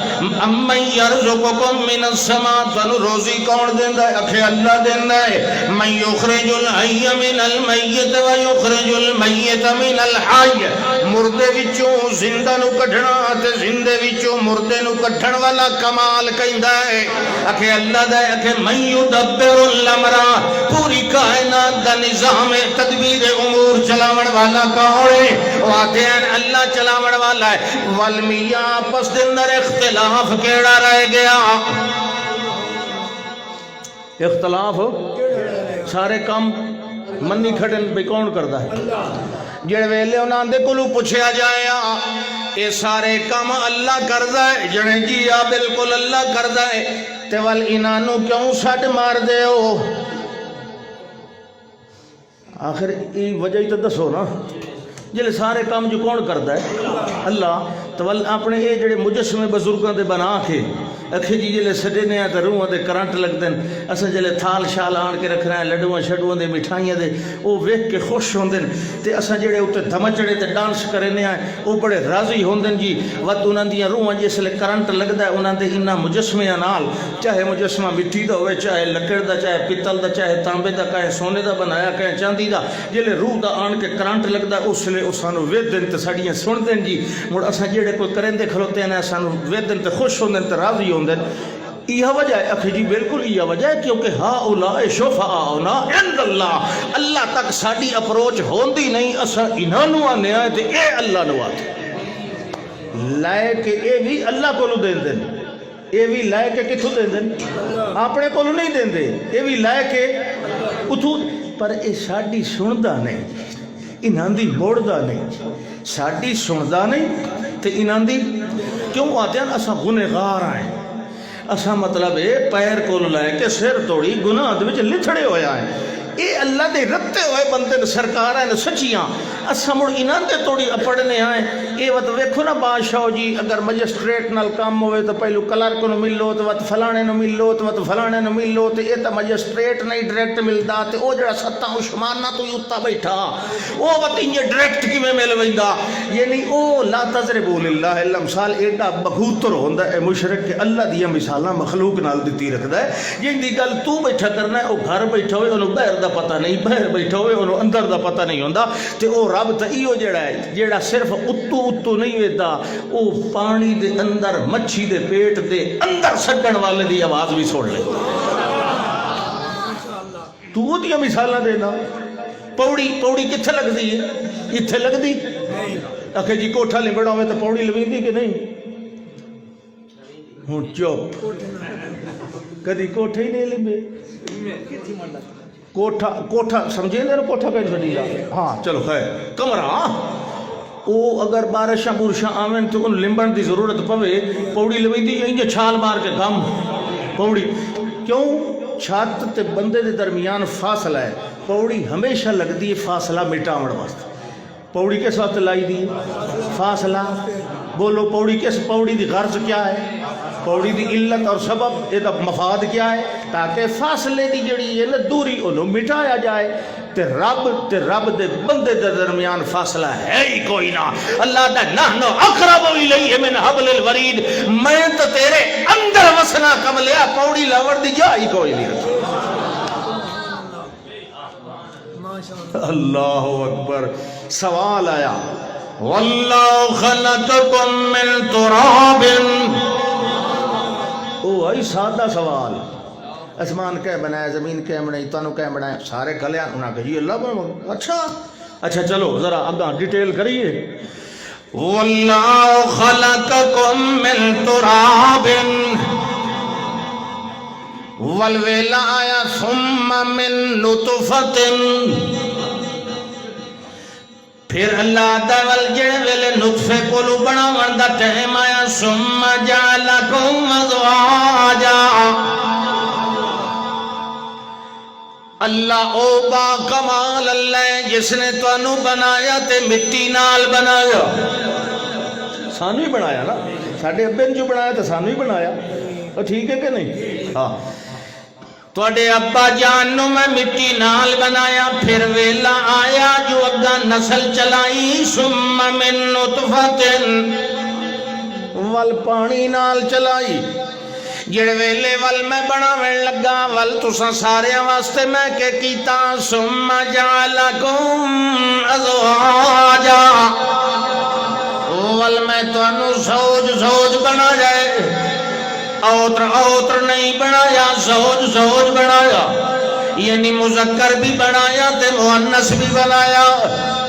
[SPEAKER 1] امن یرزقکم من السماء، تانوں روزی کون دیندا ہے؟ اکھے اللہ دیندا ہے. من یخرج الحی من المیت و یخرج المیت من الحی، مردے وچوں زندہ نو کڈھنا تے زندے وچوں مردے نو کڈھن والا کمال کہندا ہے. اکھے اللہ دا ہے. اکھے من یدبر الامر، پوری کائنات دا نظام تدبیر امور چلاون والا کون ہے؟ وہ آتے ہیں اللہ چلاون والا ہے. والمیاں پس دندر اختلاف کیڑا رہ گیا؟ اختلاف سارے کام منی کھڑن پہ کون کرتا ہے؟ جڑے ویلے انہاں دے کولوں پوچھیا جائے
[SPEAKER 2] اے سارے کام اللہ کردا ہے جنے جی آ بالکل اللہ کردا ہے تے ول انہاں نو کیوں چھڈ مار دے ہو
[SPEAKER 1] آخر یہ وجہ ہی تو دسو نا جلے سارے کام جو کون کرتا ہے اللہ تو ول اپنے یہ جڑے مجسمے بزرگوں دے بنا کے اکھے جی جلے سڈنے ہیں تو روحاں دے کرنٹ لگتے ہیں اصل جلے تھال شال آن کے رکھ رہے ہیں لڈواں شڈواں دے مٹھائیاں دے وہ ویکھ کے خوش ہوندے تے اصل جڑے اتنے دھمچڑے تے ڈانس کرنے ہیں وہ بڑے راضی ہوندے جی وقت انہاں دیاں روحاں جسلے کرنٹ لگتا ہے انہاں دے انہاں مجسمیاں نال چاہے مجسمہ مٹی دا ہوئے چاہے لکڑ دا چاہے پتل دا چاہے تانبے دا کہے سونے دا بنایا کہے چاندی دا جلے روح دا آن کے کرنٹ لگتا ہے اس لیے سانو ویدن تے ساڑیاں سن دیں جی مڑ اصل جڑے کوئی کرندے کھلوتے ہیں سانو ویدن تے خوش ہوندے تے راضی ہوندے یہ وجہ ہے اکھی جی بالکل یہ وجہ ہے کیونکہ ہا اولائے شفعاؤنا عند اللہ اللہ تک ساڑی اپروچ ہوندی نہیں اسا انہاں نو آنے آئے تے اے اللہ نو آتے لائے کہ اے بھی اللہ کو لو دین دیں اے بھی لائے کہ کتھو دین دیں اپنے کو لو نہیں دین دے اے بھی لائے کہ اتھو پر اے ساڑی سندہ نہیں انہاں دی موڑدہ نہیں ساڑی سندہ نہیں تے انہاں دی کیوں آتے ہیں اسا گنہگار آئیں اسا مطلب ہے پیر کو لائے کہ سر توڑی گناہ دے وچ لتھڑے ہویا ہے اے اللہ دے رتے ہوئے بندے نے سرکار ہیں سچیاں اسا مڑ انہاں دے توڑی اپڑنے آئیں اے وقت ویکھو نا بادشاہ جی اگر مجسٹریٹ نال کام ہوئے تو پہلو کلرک نو ملو تو وقت فلانے نو ملو تو وقت فلانے نو ملو تو اے تا مجسٹریٹ نہیں ڈائریکٹ ملدا تے او جڑا ستا عثمان نہ تو یوتا بیٹھا او وقت انجے ڈائریکٹ کیویں مل ویندا یعنی او لا تضربوا للہ الامثال ایڈا بغوتر ہوندا اے مشرک کہ اللہ دیاں مثالاں مخلوق نال دتی رکھدا ہے جن دی گل تو بیٹھا کرنا ہے او گھر بیٹھا ہوئے اونوں باہر دا پتہ نہیں باہر بیٹھا ہوئے اونوں اندر دا پتہ نہیں ہوندا تے او رب تے ایو جڑا ہے جڑا صرف اتو نہیں ویدا او پانی دے اندر مچھی دے پیٹ دے اندر سڈن والے دی آواز بھی سن لے تو دیاں مثالاں دینا پوڑی کتھے لگ دی ہے اتھے لگ دی آکھے جی کوٹھا لمبڑا ہوئے تو پوڑی لویندی کہ نہیں ہوں چپ کدی کوٹھے ہی نہیں لمبے کوٹھا سمجھے نا کوٹھا کہیں چھڑی جا ہاں چلو خیر کمرہ او اگر بارشاں بورشاں آویں تو ان لمبن دی ضرورت پوے پوڑی لوی دی انجے چھال مار کے گم پوڑی کیوں چھت تے بندے دے درمیان فاصلہ ہے پوڑی ہمیشہ لگ دی فاصلہ مٹاوڑ واسطے پوڑی کس وقت لائی دی فاصلہ بولو پوڑی کس پوڑی دی غرض کیا ہے پوڑی دی علت اور سبب یہ مفاد کیا ہے تاکہ فاصلے دی جڑی ہے نا دوری انہوں مٹایا جائے تے رب دے بندے دے درمیان فاصلہ ہے ہی کوئی نہ اللہ دا نحنو اقرب الیہ من حبل الورید میں تو تیرے اندر وسنا کم لیا پوڑی لاور دی جائی کوئی نہیں رکھی اللہ اکبر سوال آیا واللہ خلقکم من تراب او آئی سادہ سوال اسمان کہہ بنایا زمین کہہ بنائی تانو کہہ بنایا سارے کلیاں انہاں کہی اللہ بنایا اچھا چلو ذرا ابدا ڈیٹیل کریے
[SPEAKER 2] واللہ خلقکم من تراب والویل آیا ثم من نطفت پھر اللہ دول جڑے ویلے نطفے کولو بنا وندہ ٹائم آیا ثم جعلکم ازواجا اللہ او با کمال اللہ جس نے تو انو بنایا تے مٹی نال بنایا
[SPEAKER 1] سانو ہی بنایا نا ساڑھے ابے نے جو بنایا تو سانو ہی بنایا اور ٹھیک ہے کہ نہیں ہاں
[SPEAKER 2] توڑے ابا جانو میں مٹی نال بنایا پھر ویلا آیا جو اگا نسل چلائی ثم من نطفت
[SPEAKER 1] وال پانی نال چلائی
[SPEAKER 2] جڑے ویلے ول میں بناویں لگا ول تساں سارے واسطے میں کہ کیتا ثم جعلکم ازواجا ول میں تانوں زوج بنا جائے اوتر نہیں بنایا زوج بنایا یعنی مذکر بھی بنایا تے مؤنث بھی بنایا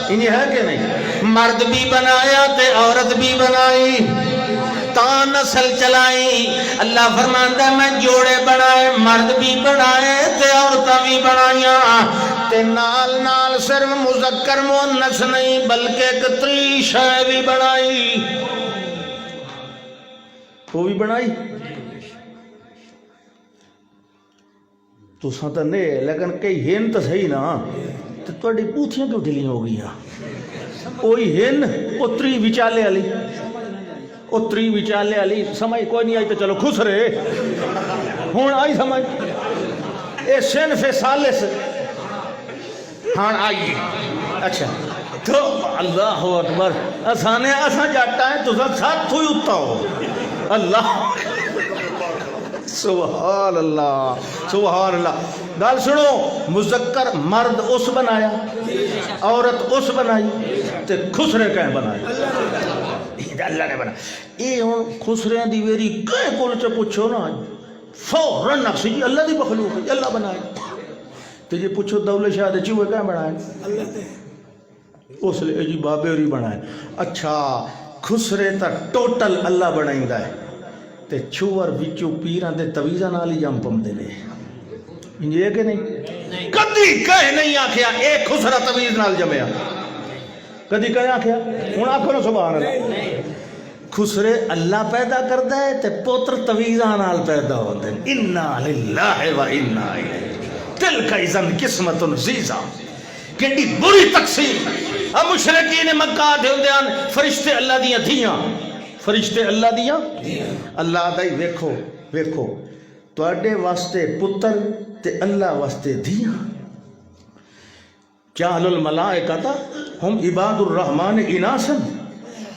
[SPEAKER 1] انہیں ہے کہ نہیں
[SPEAKER 2] مرد بھی بنایا تے عورت بھی بنائی تا نسل چلائی اللہ فرماندا میں جوڑے بنائے مرد بھی بنائے تے عورتاں بھی بنائیاں تے تے نال نال صرف مذکر مؤنث نہیں بلکہ ایک تری شے بھی بنائی.
[SPEAKER 1] وہ بھی بنائی تو ساتھ نہیں، لیکن کئی ہن تو صحیح نا، تو تھوڑی پوتھیاں کیوں ڈھیلیاں ہو گئی؟ وہی ہن اتری وچالے والی، اتری وچالے والی سمجھ کوئی نہیں آئی تو چلو خسرے ہوں آئی سمجھ. اے صنف ثالث ہاں آئی. اچھا تو اللہ اکبر اسانے اساں جاتا ہے تو ساتھ ہوئی اتا ہو. اللہ سبحان اللہ سبحان اللہ. گل سنو، مذکر مرد اس بنایا، عورت اس بنائی، تے خسرے کہیں بنایا؟ اللہ نے بنا. یہ ہوں خسرے دی ویری کہیں کول سے پوچھو نا فوراً نقصی جی اللہ دی مخلوق ہے، اللہ بنائے. تو جی پوچھو دولت شاہ دے چوہے کہیں بنائے؟ اس لیے جی بابے ہوری بنائے. اچھا خسرے تا ٹوٹل اللہ بنائیں ہے تے چوہر وچوں پیران دے تویزہ نال ہی جم پم دے لے. یہ کہ نہیں؟ کدی کہے نہیں آکھیا ایک خسرہ تویز نال جمیا، کدی کہے آکھیا؟ ہوں آکھو نا سبحان اللہ. خسرے اللہ پیدا کردا ہے تے پوتر تویزہ نال پیدا ہوندے. انا للہ و انا الیہ تلک اذن قسمت ضیزہ. کیڑی بری تقسیم. مشرکین مکہ دے ہوندے فرشتے اللہ دیاں دھیاں، فرشتے اللہ دیاں. اللہ دا ہی ویکھو ویکھو تواڈے واسطے پتر تے اللہ واسطے دھیاں. جعل الملائکۃ ہم عباد الرحمن اناسا.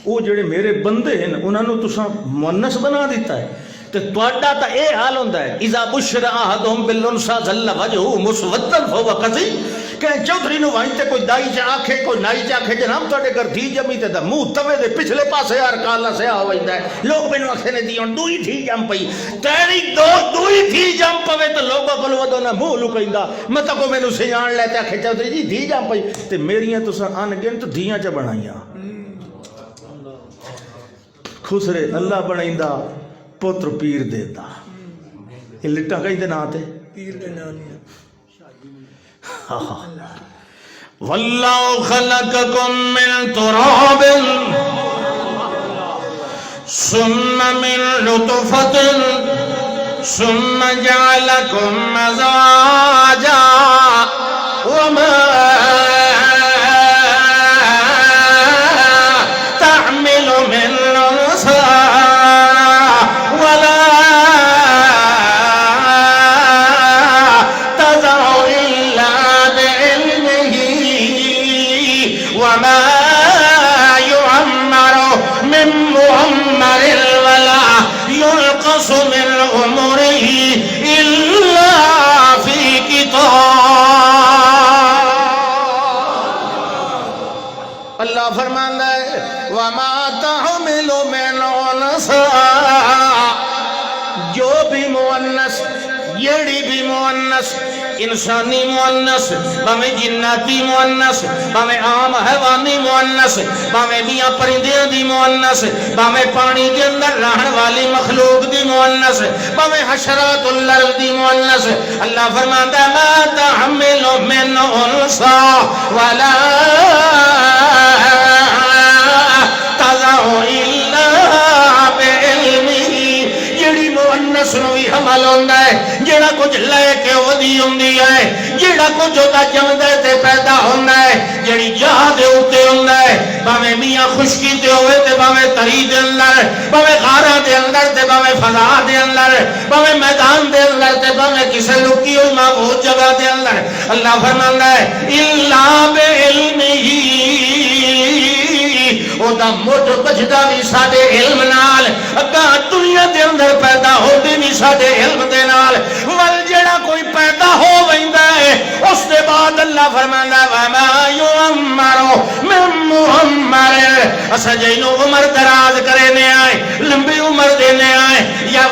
[SPEAKER 1] وہ جڑے میرے بندے ہیں انہاں نو تساں مؤنث بنا دیتا ہے. تے تواڈا تا اے حال ہوندا ہے اذا بشر احدهم بالانثى ظل وجهه مسودا فهو كظيم. کہ چودھری نو وہیں تے کوئی دائی چا آکھے کوئی نائی چا آکھے جناب تواڈے گھر دھی جمی تے دا منہ توے دے پچھلے پاسے یار کالا سیا ہو ویندا ہے. لوگ مینوں آکھے نے دیون دوئی تھی جم پئی، تیری دوئی تھی جم پوے تے لوگوں کول ودو نہ منہ لکیندا. مت کو مینوں سیان لے تے آکھے چودھری جی دھی جم پئی تے میریاں تساں ان گن تو دھیاں چ بنائیاں. خسرے اللہ بنائیندا پتر پیر دیتا. یہ لٹا کہیں دے نا تے پیر دے نا نہیں.
[SPEAKER 2] واللہ خلقکم من تراب ثم من نطفۃ ثم جعلکم ازواجا وما تعمل من انثى من عمره إلا في كتاب. اللہ فرماندا ہے وما تحمل من انثى. جو بھی مؤنث یڑی بھی مؤنث انسانی مؤنث باویں جناتی مؤنث باویں عام حیوانی مؤنث باویں میاں پرندیاں دی مؤنث باویں پانی کے اندر رہن والی مخلوق دی مؤنث باویں حشرات الارض دی مؤنث. اللہ فرماتا ہے ما تحمل من انثى ولا تضع الا بعلمه. جڑی مؤنث نو بھی حمل ہوندا ہے، جڑا کچھ لے کے ودی ہوندی ہے، جڑا کچھ دا جمدا تے پیدا ہوندا ہے، جڑی جہاں دے اوتے ہوندا ہے، باویں میاں خشکی تے ہوے تے باویں تری دے اندر، باویں غاراں دے اندر تے باویں فضا دے اندر، باویں میدان دے اندر تے باویں کسے لکی ہوئی محفوظ جگہ دے اندر. اللہ فرماندا ہے الا بعلمہ. او دا مٹ بجدا بھی ساڈے علم نال، اگا دنیا دے اندر پیدا ہوندی بھی ساڈے علم دے نال. ول جڑا کوئی پیدا ہو ویندا ہے اس دے بعد اللہ فرماندا وما یعمر من معمر. اسا جینو عمر دراز کرنے آئے، لمبی عمر دینے آئے. یا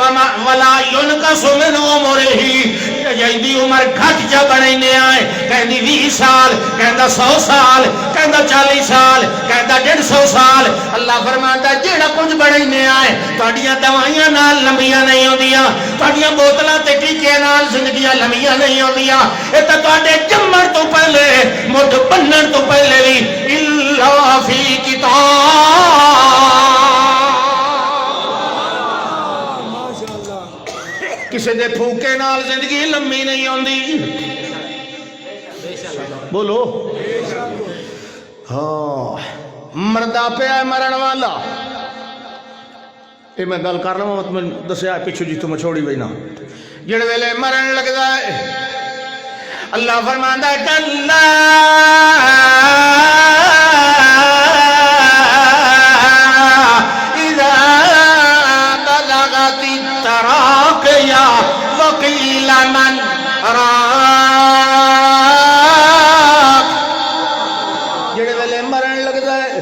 [SPEAKER 2] ولا ينقص من عمره جائیدی عمر گھٹ جا بنینے آئے کہندی 20 سال کہندا 100 سال کہندا 40 سال کہندا 150 سال اللہ فرماندا جیڑا کچھ بنینے آئے تہاڈیاں دوائیاں نال لمبیاں نہیں ہوندیاں تہاڈیاں بوتلاں تے ٹیکے نال زندگیاں لمبیاں نہیں ہوندیاں اے تے تہاڈے جمن تو پہلے مٹھ بنن تو پہلے بھی الا فی کتاب کسی دے پھوکے نال زندگی لمبی نہیں ہوندی بولو ہاں مردہ پہ ہے مرن والا یہ میں گل کر لوں میں دسیا پچھو جی تو میں چھوڑی بھئی نا جڑے ویلے مرن لگدا ہے اللہ فرماندا ہے کلا اذا بلغت التراقيا وقيل من راق جڑے ویلے مرن لگدا ہے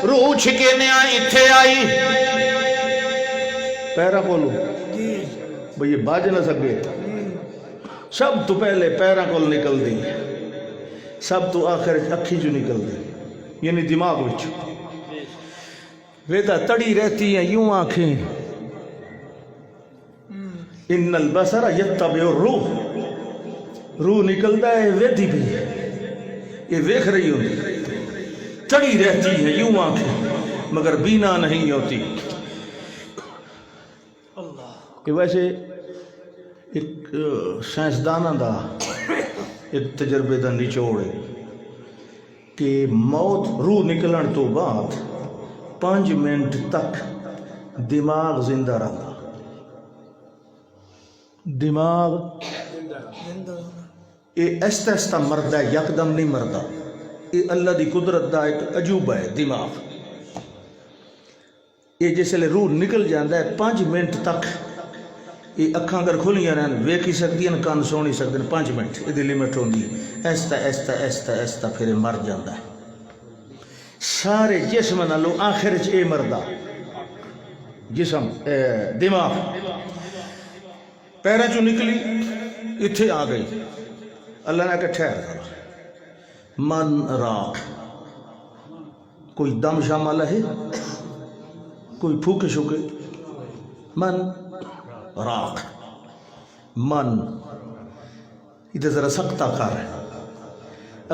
[SPEAKER 2] روح چھکے نے ایتھے آئی پیرا کولو بھئی یہ باج نہ سکے سب تو پہلے پیرا کول نکل دی سب تو آخر اکھی جو نکل دی یعنی دماغ وچ ویدہ تڑی رہتی ہیں یوں آنکھیں ان البصر یتبع الروح روح نکلتا ہے ویدی بھی یہ دیکھ رہی ہوتی تڑی رہتی ہیں یوں آنکھیں مگر بینا نہیں ہوتی کہ ویسے ایک سائنسدانہ دا ایک تجربے دا نچوڑ ہے کہ موت روح نکلن تو بعد 5 منٹ تک دماغ زندہ رہتا دماغ یہ ایستا ایستا مردہ ہے یکدم نہیں مردہ یہ اللہ دی قدرت دا ایک عجوبہ ہے دماغ یہ جس لئے روح نکل جاندہ ہے 5 منٹ تک یہ اکھاں اگر کھولیاں رہن ویکھی سکتی ہیں کان سونی سکتے ہیں 5 منٹ یہ دی لیمٹ ہوندی ہے ایستا ایستا ایستا ایستا پھر مر جاندہ ہے سارے جسم نہ لو آخر اے مردہ جسم دماغ پیرا جو نکلی اتھے آ گئی اللہ نے کہا ٹھہر کر من راق کوئی دم شامل ہے کوئی پھوکے شوکے من راق من ادھر ذرا سختہ کار ہے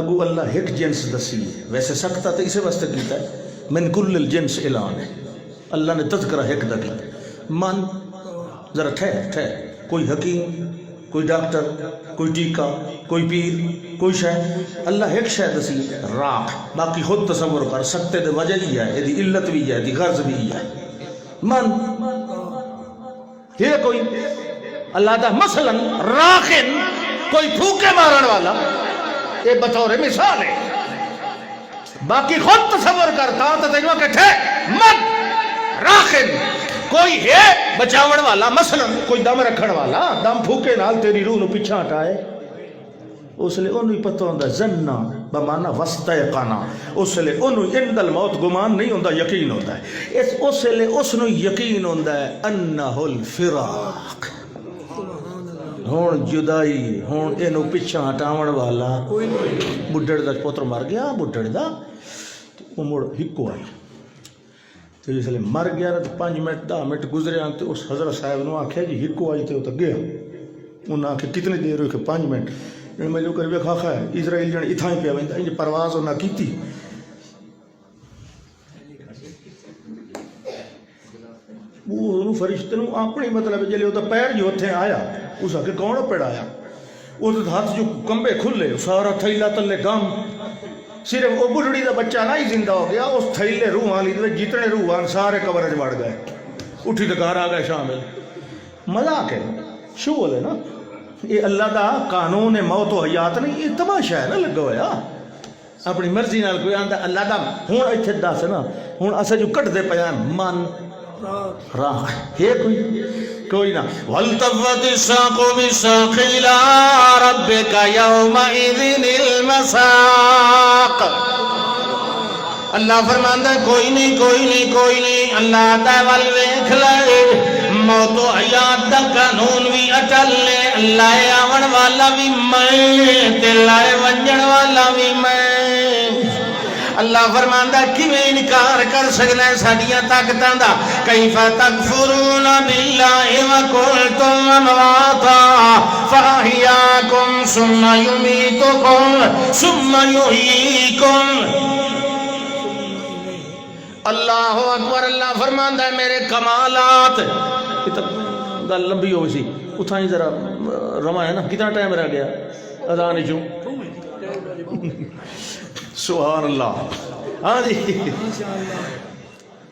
[SPEAKER 2] اگو اللہ ایک جنس دسی ہے ویسے سختہ تو اسے واسطے کیتا ہے من کل الجنس اعلان ہے اللہ نے تذکرہ ایک دا کیتا من ذرا ٹھہر کوئی حکیم کوئی ڈاکٹر کوئی ٹیکہ کوئی پیر کوئی شاہ اللہ ایک شاہ دسی راق باقی خود تصور کر سکتے دے وجہ ہی ہے یہ علت بھی ہے یہ غرض بھی ہے من یہ کوئی اللہ دا مثلا راقن کوئی پھوکے مارن والا یہ بطور مثال ہے باقی خود تصور کرتا تو تجمع کٹھے من راقن کوئی ہے بچاون والا مثلا کوئی دم رکھن والا دم پھوکے نال تیری روح نو پیچھا ہٹائے اس لئے انہوں ہی پتہ ہوندہ زنہ بمانا وستیقانا اس لئے انہوں عند الموت گمان نہیں ہوندہ یقین ہوندہ ہے اس لئے اس نو یقین ہوندہ ہے انہو الفراق ہون جدائی ہون انہوں پیچھا ہٹاون والا بڑھڑ دا پوتر مر گیا بڑھڑ دا مڑ ہکو آئی تو اس لئے مر گیا تو 5 منٹ 10 منٹ گزرے آنتے اس حضرت صاحب نے آنکھا جی ہکو آئی تھے وہ تو گیا انہوں آنکھا کتنے دیر ہوئے کہ 5 منٹ میں جو کر ویکھا ہے اسرائیل جن اتھائیں پہ آویں انج پرواز نہ کیتی وہ فرشتے نو اپنی مطلب جلے وہ پیر جو اتھے آیا اس آکے کون پیڑ آیا وہ ہاتھ جو کمبے کھلے سارا تھیلا تلے گم صرف وہ بڑھڑی دا بچہ نہ ہی زندہ ہو گیا اس تھیلے روح آلی دے جتنے روح آن سارے کورج بڑھ گئے اٹھی دکار آ گئے شامل مذاق ہے شغل ہے نا یہ اللہ دا قانون موت و حیات نہیں یہ تماشا ہے نا لگا ہویا اپنی مرضی نال کوئی آندا اللہ دا ہون ایتھے دس نا ہون اسا جو کٹ دے پیا من راہ ہے کوئی نہ والتفت الساق بالساق الى ربك يومئذ المساق اللہ فرماندا ہے کوئی نہیں اللہ دا ول ویکھ لے موت و حیات دا قانون بھی اٹل لے لائے آون والا بھی میں تے لائے ونجن والا بھی میں اللہ فرماندا کیویں انکار کر سکنا ہے ساڈیاں طاقتاں دا کیف تکفرون باللہ وکنتم امواتا فاحیاکم ثم یمیتکم ثم یحییکم اللہ اکبر اللہ فرماندا ہے میرے کمالات
[SPEAKER 1] گل لمبی ہوئی سی اتھاں ہی ذرا رواں ہے نا کتنا ٹائم رہ گیا اذان چوں سبحان اللہ ہاں جی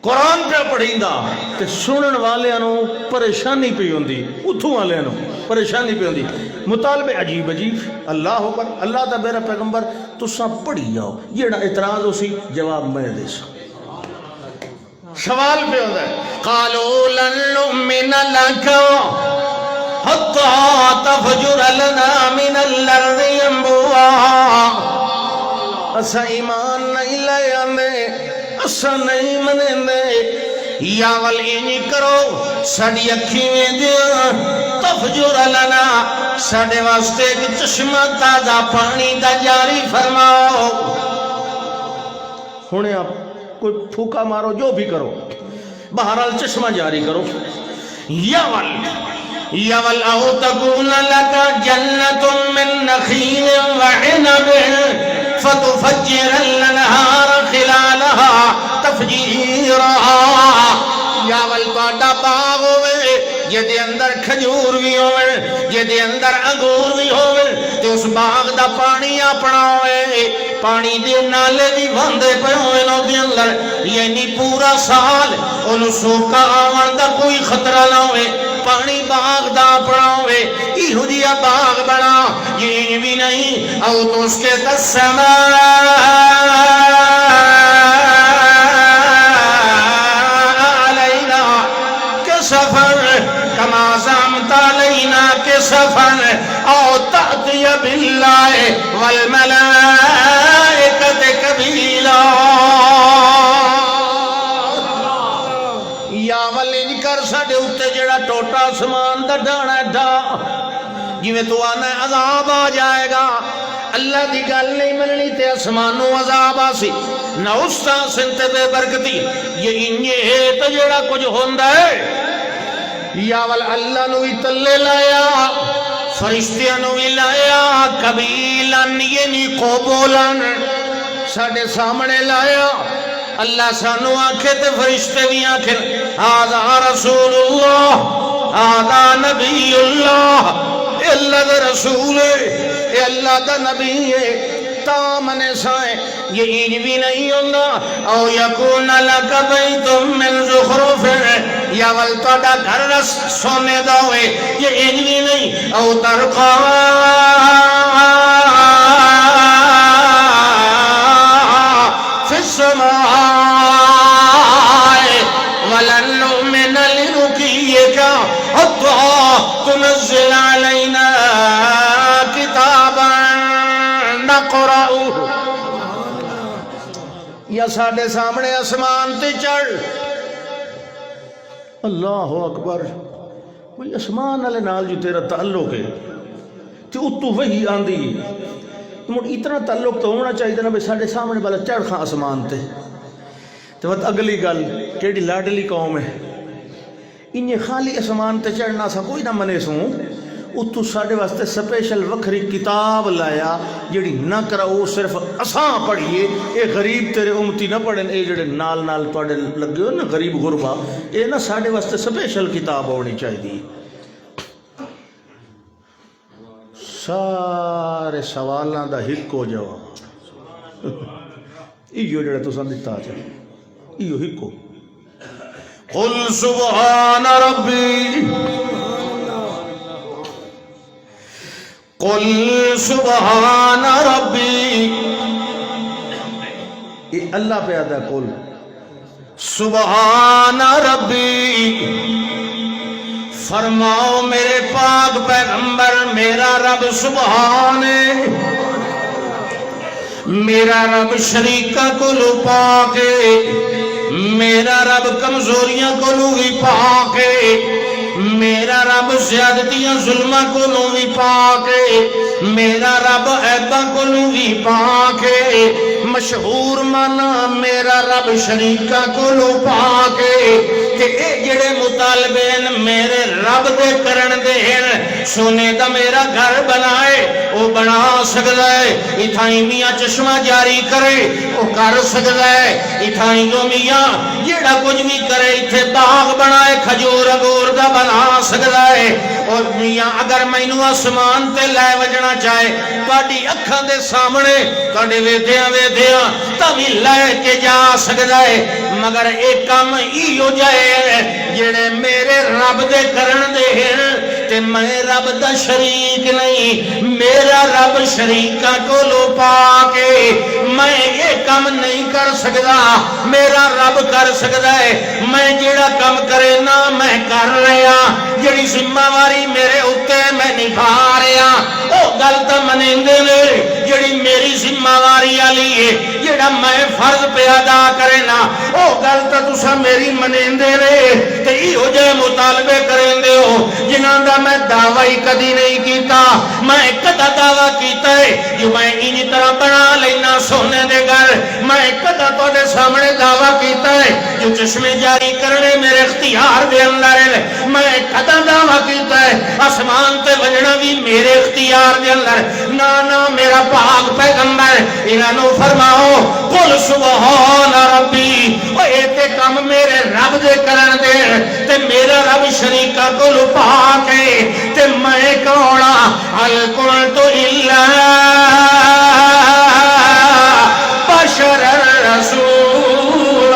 [SPEAKER 1] قرآن پہ پڑھیندا تے سنن والیاں نو پریشانی پئی ہوندی اتھوں والیاں نو پریشانی پئی ہوندی مطالبے عجیب عجیب اللہ اکبر اللہ دا میرا پیغمبر تساں پڑھی جاؤ جیڑا اعتراض ہو سی جواب میں دے سا
[SPEAKER 2] سوال پہ ہوتا ہے قالوا لن نؤمن لك حتى تفجر لنا من الارض ينبوعا اسا ایمان نہیں لے آندے اسا نہیں منندے یا ولی کرو ساڈی اکھیں دیا تفجر لنا ساڈے واسطے ایک چشمہ تازہ پانی دا جاری فرماؤ
[SPEAKER 1] ہونے آپ کوئی پھوکا مارو جو بھی کرو بہرحال چشمہ جاری کرو
[SPEAKER 2] یول او تکون لکا جنت من نخیل وعنب فتفجر الانہار خلالها تفجیرا یول پاٹا باغ ہوئے یہ دے اندر کھجور بھی ہوئے یہ دے اندر انگور بھی ہوئے تے اس باغ دا پانی اپنا ہوئے پانی دے نالے دی بندے پہ ہوئے نو دے اندر یعنی پورا سال انہوں سوکا آوان دا کوئی خطرہ نہ ہوئے پانی باغ دا اپنا ہوئے ایہو جیا باغ بنا یہ بھی نہیں او تو اس کے تسمہ کما زعمت علینا کے سفر او تأتی باللہ والملائکت قبیلا یا ولی کر ساڑے اتے جڑا ٹوٹا سمان دا ڈانا ڈا جی میں تو آنا عذاب آ جائے گا اللہ دی گل نہیں ملنی تے اسمانو عذاب آسی نہ استا سنتے بے برکتی یہ انجھے ہے تو جڑا کچھ ہوندہ ہے یا ول اللہ نو تلے لایا فرشتیاں نو لایا قبیلن یعنی قبولن ساڑے سامنے لایا اللہ سانو آنکھے تے فرشتے بھی آنکھے آدھا رسول اللہ آدھا نبی اللہ اے اللہ دا رسول ہے اے اللہ دا نبی ہے تامنے سائیں یہ اینج بھی نہیں ہوگا او یکون لکا بیتم من زخرف یا والتاڈا گھر رس سونے داوے یہ اینج بھی نہیں او ترقا فی السماء ولن نؤمن لرقیک حتی تنزل علینا کتابا نقرأ یا ساڑھے سامنے اسمان تے چڑھ
[SPEAKER 1] اللہ اکبر بھئی اسمان علی نال جو تیرا تعلق ہے تے اتو وہی آندھی تمہیں اتنا تعلق تو ہونا چاہیے نا بھئی ساڑھے سامنے بالا چڑھ خاں اسمان تے تو بات اگلی گل کیڑی لاڈلی قوم ہے انہیں خالی اسمان تے چڑھنا سا کوئی نہ منے سوں اتو ساڑھے واسطے سپیشل وکھری کتاب لایا جیڑی نہ کراؤ صرف اساں پڑھئے اے غریب تیرے امتی نہ پڑھیں اے جڑے نال نال پڑھے لگے ہو نا غریب غربہ اے نہ ساڑھے واسطے سپیشل کتاب ہونی چاہیے سارے سوالاں دا ہکو جواب ایو جڑے تو سندتا چاہیے ایو ہکو
[SPEAKER 2] قل سبحان ربی قل سبحان ربی
[SPEAKER 1] یہ اللہ پہ آدھا قل
[SPEAKER 2] سبحان ربی فرماؤ میرے پاک پیغمبر میرا رب سبحان ہے میرا رب شریکہ کو لو پاک ہے میرا رب کمزوریاں کو لو بھی پاک ہے میرا رب زیادتیاں ظلمہ کو بھی پاک ہے، میرا رب عیباں کو بھی پاک ہے، مشہور مانا میرا رب شریکاں کو پاک ہے کہ اے جڑے مطالبے میرے رب دے کرن دے سونے دا میرا گھر بنائے وہ بنا سکتا ہے، اتھائیں میاں چشمہ جاری کرے وہ کر سکتا ہے، اتھائیں جو میاں جڑا کچھ بھی کرے اتھے باغ بنائے کھجور اگور دا بنا سکتا ہے، اور میاں اگر مینوں آسمان تے لے وجنا چاہے تہاڈی اکھاں دے سامنے تہاڈے ویدیاں تبھی لے کے جا سکتا ہے، مگر ایک کام ایو جائے جڑے میرے رب دے کرن دے تے میں رب دا شریک نہیں، میرا رب شریکاں کو پاک ہے، میں یہ کام نہیں کر سکتا، میرا رب کر سکتا ہے، میں جڑا کام کرے نا میں کر رہا، جڑی ذمہ واری میرے اوتے میں نبھا رہا، او گل تے منیندے نے جڑی میری ذمہ واری والی ہے، جڑا میں فرض پہ ادا کرے نا او گل تے تساں میری منیندے نے تے ایہو جے مطالبے کریندے ہو جنہاں دا میں دعوی کدی نہیں کیتا، میں کدا دعویٰ کیتا ہے جو میں انہی طرح بنا لینا سونے دے گھر، میں کدا تواڈے سامنے دعویٰ کیتا ہے جو چشمے جاری کرنے میرے اختیار دے اندر ہے، میں کدا دعویٰ کیتا ہے آسمان تے وجنا بھی میرے اختیار دے اندر، نا میرا پاک پیغمبر انہوں فرماؤ قل سبحان ربی، اے تے کم میرے رب دے کرن دے تے میرا رب شریکہ کو پاک ہے تے میں کونا حل قلت الا بشر الرسول،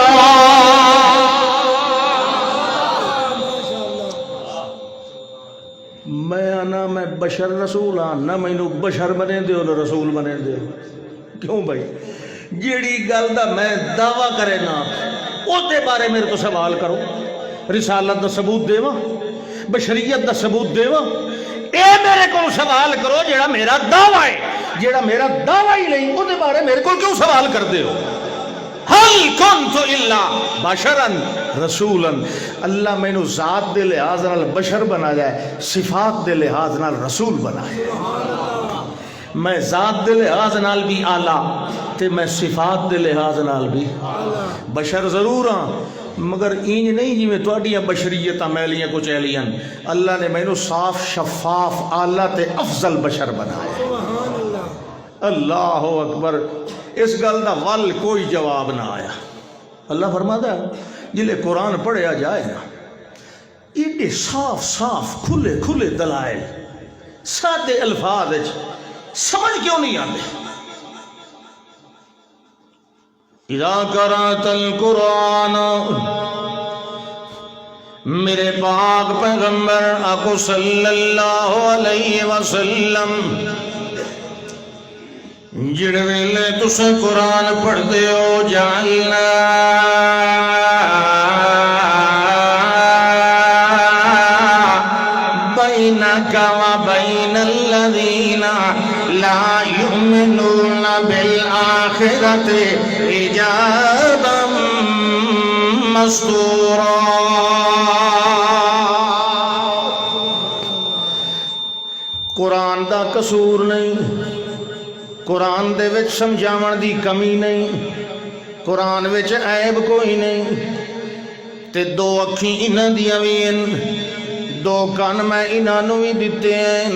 [SPEAKER 1] میں بشر رسول ہاں، نہ مینوں بشر بنے دے اور رسول بنے دے، کیوں بھائی جیڑی گل دا میں دعویٰ کرے نا او دے بارے میرے تو سوال کرو، رسالت دا ثبوت دیواں، بشریت دا ثبوت دیواں، اے میرے کو سوال کرو جیڑا میرا دعویٰ ہے، جیڑا میرا دعویٰ ہی نہیں او دے بارے میرے کو کیوں سوال کر دے ہو؟ حل کنت الا بشرا رسولا، اللہ میں نو ذات دے لحاظ نال بشر بنا جائے، صفات دے لحاظ نال رسول بنائے، میں ذات دے لحاظ نال بھی آلہ تے میں صفات دے لحاظ نال بھی بشر ضرور ہاں، مگر اینج نہیں جی میں تواڈیاں بشریتاں میلیاں کچھ ایلیاں، اللہ نے میں نو صاف شفاف آلہ تے افضل بشر بنائے، اللہ اکبر، اس گل دا ول کوئی جواب نہ آیا۔ اللہ فرماتا ہے جلے قرآن پڑھیا جائے نا ایڈے صاف صاف کھلے کھلے دلائل سادے الفاظ سمجھ کیوں نہیں آتے؟ اذا قرأت القرآن، میرے پاک پیغمبر آقا صلی اللہ علیہ وسلم جڑ ویلے تسے قرآن پڑھ دے ہو جعلنا بینک و بین الذین لا یؤمنون بالآخرۃ حجابا مستورا، قرآن دا قصور نہیں، قرآن دے وچ سمجھاون دی کمی نہیں، قرآن وچ عیب کوئی نہیں، تے دو اکھیں انہاں دیاں وی ہیں، دو کان میں انہاں نوں وی دتے ہیں،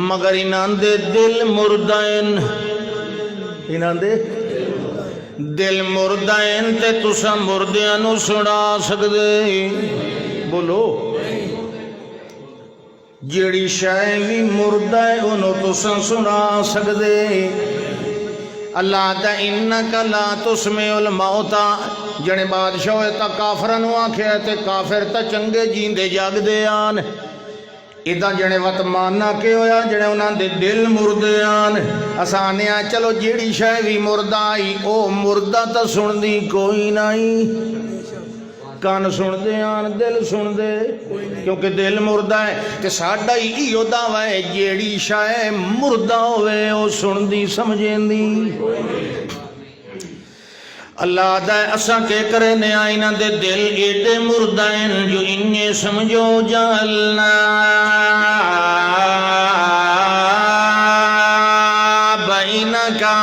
[SPEAKER 1] مگر انہاں دے دل مردہ ہیں، انہاں دے دل مردہ ہیں تے تساں مردیاں نوں سنا سکدے، بولو جیڑی شے بھی مردہ ہے انہوں تساں سنا سکدے، اللہ دا انکا لا تسمع الموتا، جنے بادشاہ ہوئے تا کافران آکھیا تے کافر تا چنگے جیندے جاگ دے آن، ادھا جنے وقت ماننا کے ہویا جنے انہاں دے دل مردے آن، اسانیاں چلو جیڑی شے بھی مردہ آئی او مردہ تا سن دی کوئی نہیں، کان سن دے آن دل سن دے، کیونکہ دل مردہ ہے تے ساڈا ہی ایو دعویٰ ہے جیڑی شے مردہ ہوئے او سن دی سمجھیں دی۔
[SPEAKER 2] اللہ دا اساں کے کرے نے آئینہ دے دل ایڈے مردائن جو انہیں سمجھو جالنا بینہ کا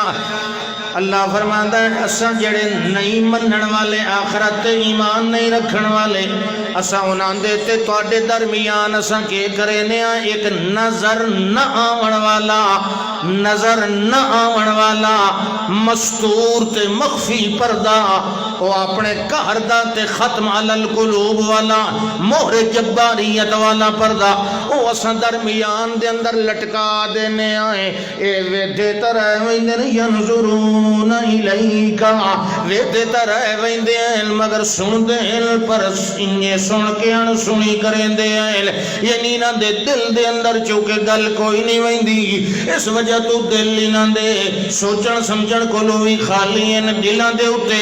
[SPEAKER 2] اللہ فرماتا ہے اساں جڑے نہیں منن والے آخرت ایمان نہیں رکھن والے اساں انہاں دے تے تواڈے درمیان اساں کے کرے نے ایک نظر نہ آون والا مستور تے مخفی پردہ وہ اپنے قہر دا تے ختم علی القلوب والا مہر جباریت والا پردہ وہ اساں درمیان دے اندر لٹکا دینے آئے اے ویدے ترہ ویندن ینظرون الیکا ویدے ترہ ویندن مگر سن دین پر انہیں سن کے ان سنی کریں دے یعنی نہ دے دل دے اندر چونکہ گل کوئی نہیں ویندی اس وجہ تو دل نہ دے سوچن سمجھن کو لوی خالی ہیں دلان دے اتے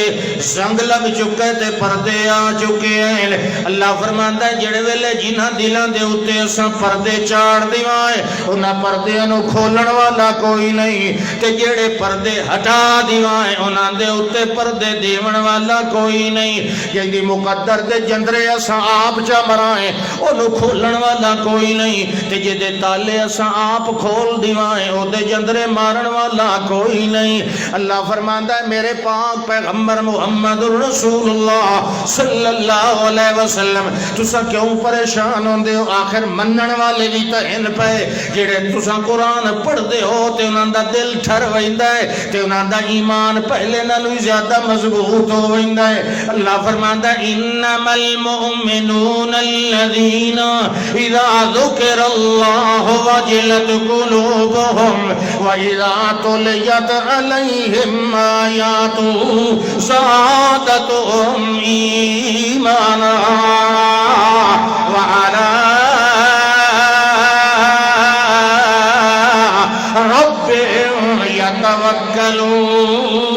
[SPEAKER 2] زنگ لگ چکے تے پردے آ چکے ہیں اللہ فرماندا ہے جڑے ویلے جنہاں دلان دے اتے اساں پردے چاڑ دیوائے انہاں پردے نو کھولن والا کوئی نہیں تے جڑے پردے ہٹا دیوائے انہاں دے اتے پردے دیون والا کوئی نہیں جیندی مقدر دے جندرے اساں آپ چا مرائیں انہوں کھولن والا کوئی نہیں تے جے دے تالے اساں آپ کھول دیوائیں او دے جندرے مارن والا کوئی نہیں اللہ فرماندا ہے میرے پاک پیغمبر محمد رسول اللہ صلی اللہ علیہ وسلم تسا کیوں پریشان ہوندے ہو آخر منن والے بھی تے ہن پے جڑے تسا قرآن پڑھ دے ہو تے انہاں دا دل ٹھر ویندا ہے تے انہاں دا ایمان پہلے نالوں زیادہ مضبوط ہو ویندا ہے اللہ فرماندا ہے انما المؤمنون الذين اذا ذكر الله وجلت قلوبهم واذا تليت عليهم آياته زادتهم ایمانا وعلى ربهم يتوكلون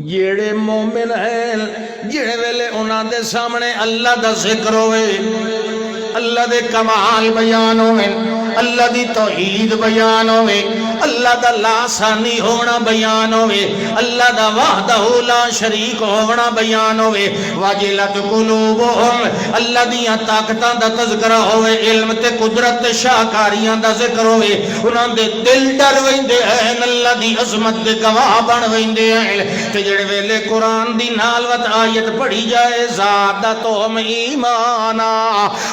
[SPEAKER 2] جڑے مومن ہیں جڑے ویلے انہاں دے سامنے اللہ دا ذکر ہوئے اللہ دے کمال بیان ہوئے اللہ دی توحید بیان ہوئے اللہ دا لا ثانی ہونا بیان ہوئے اللہ دا وحدہ لا شریک ہونا بیان ہوئے واجلت قلوبہم اللہ دیاں طاقتاں دا تذکرہ ہوئے علم تے قدرت تے شاہکاریاں دا ذکر ہوئے انہاں دے دل ڈر ویندے ہیں اللہ دی عظمت دے گواہ بن ویندے ہیں تے جڑے ویلے قرآن دی نالوت آیت پڑھی جائے زادتہم ایمانا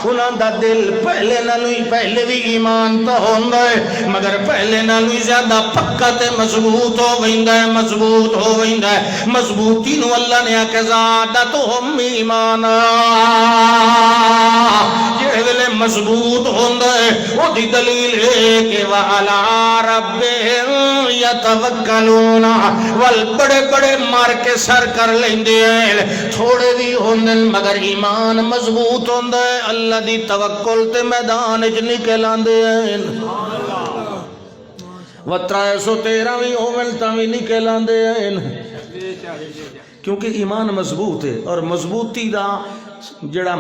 [SPEAKER 2] انہاں دا دل پہلے نالوی پہلے بھی ایمان تو ہوندہ ہے مگر پہلے نالوی زیادہ پکا تے مضبوط ہو ویندہ ہے مضبوط ہو ویندہ ہے مضبوطی نو اللہ نے آکے زادتہم ایمانا جڑے ویلے مضبوط ہوندہ ہے وہ دی دلیل ہے کہ وَعَلَىٰ رَبِّهِمْ يَتَوَكَّلُونَ وال بڑے بڑے مار کے سر کر لیندے ہیں تھوڑے بھی ہوندن مگر ایمان مضبوط ہوندہ ہے اللہ دی توکل تے میدان اچ نکل آندے ہیں و 313 بھی ہومن تاوی نکل آندے ہیں کیونکہ ایمان مضبوط ہے اور مضبوطی دا جڑا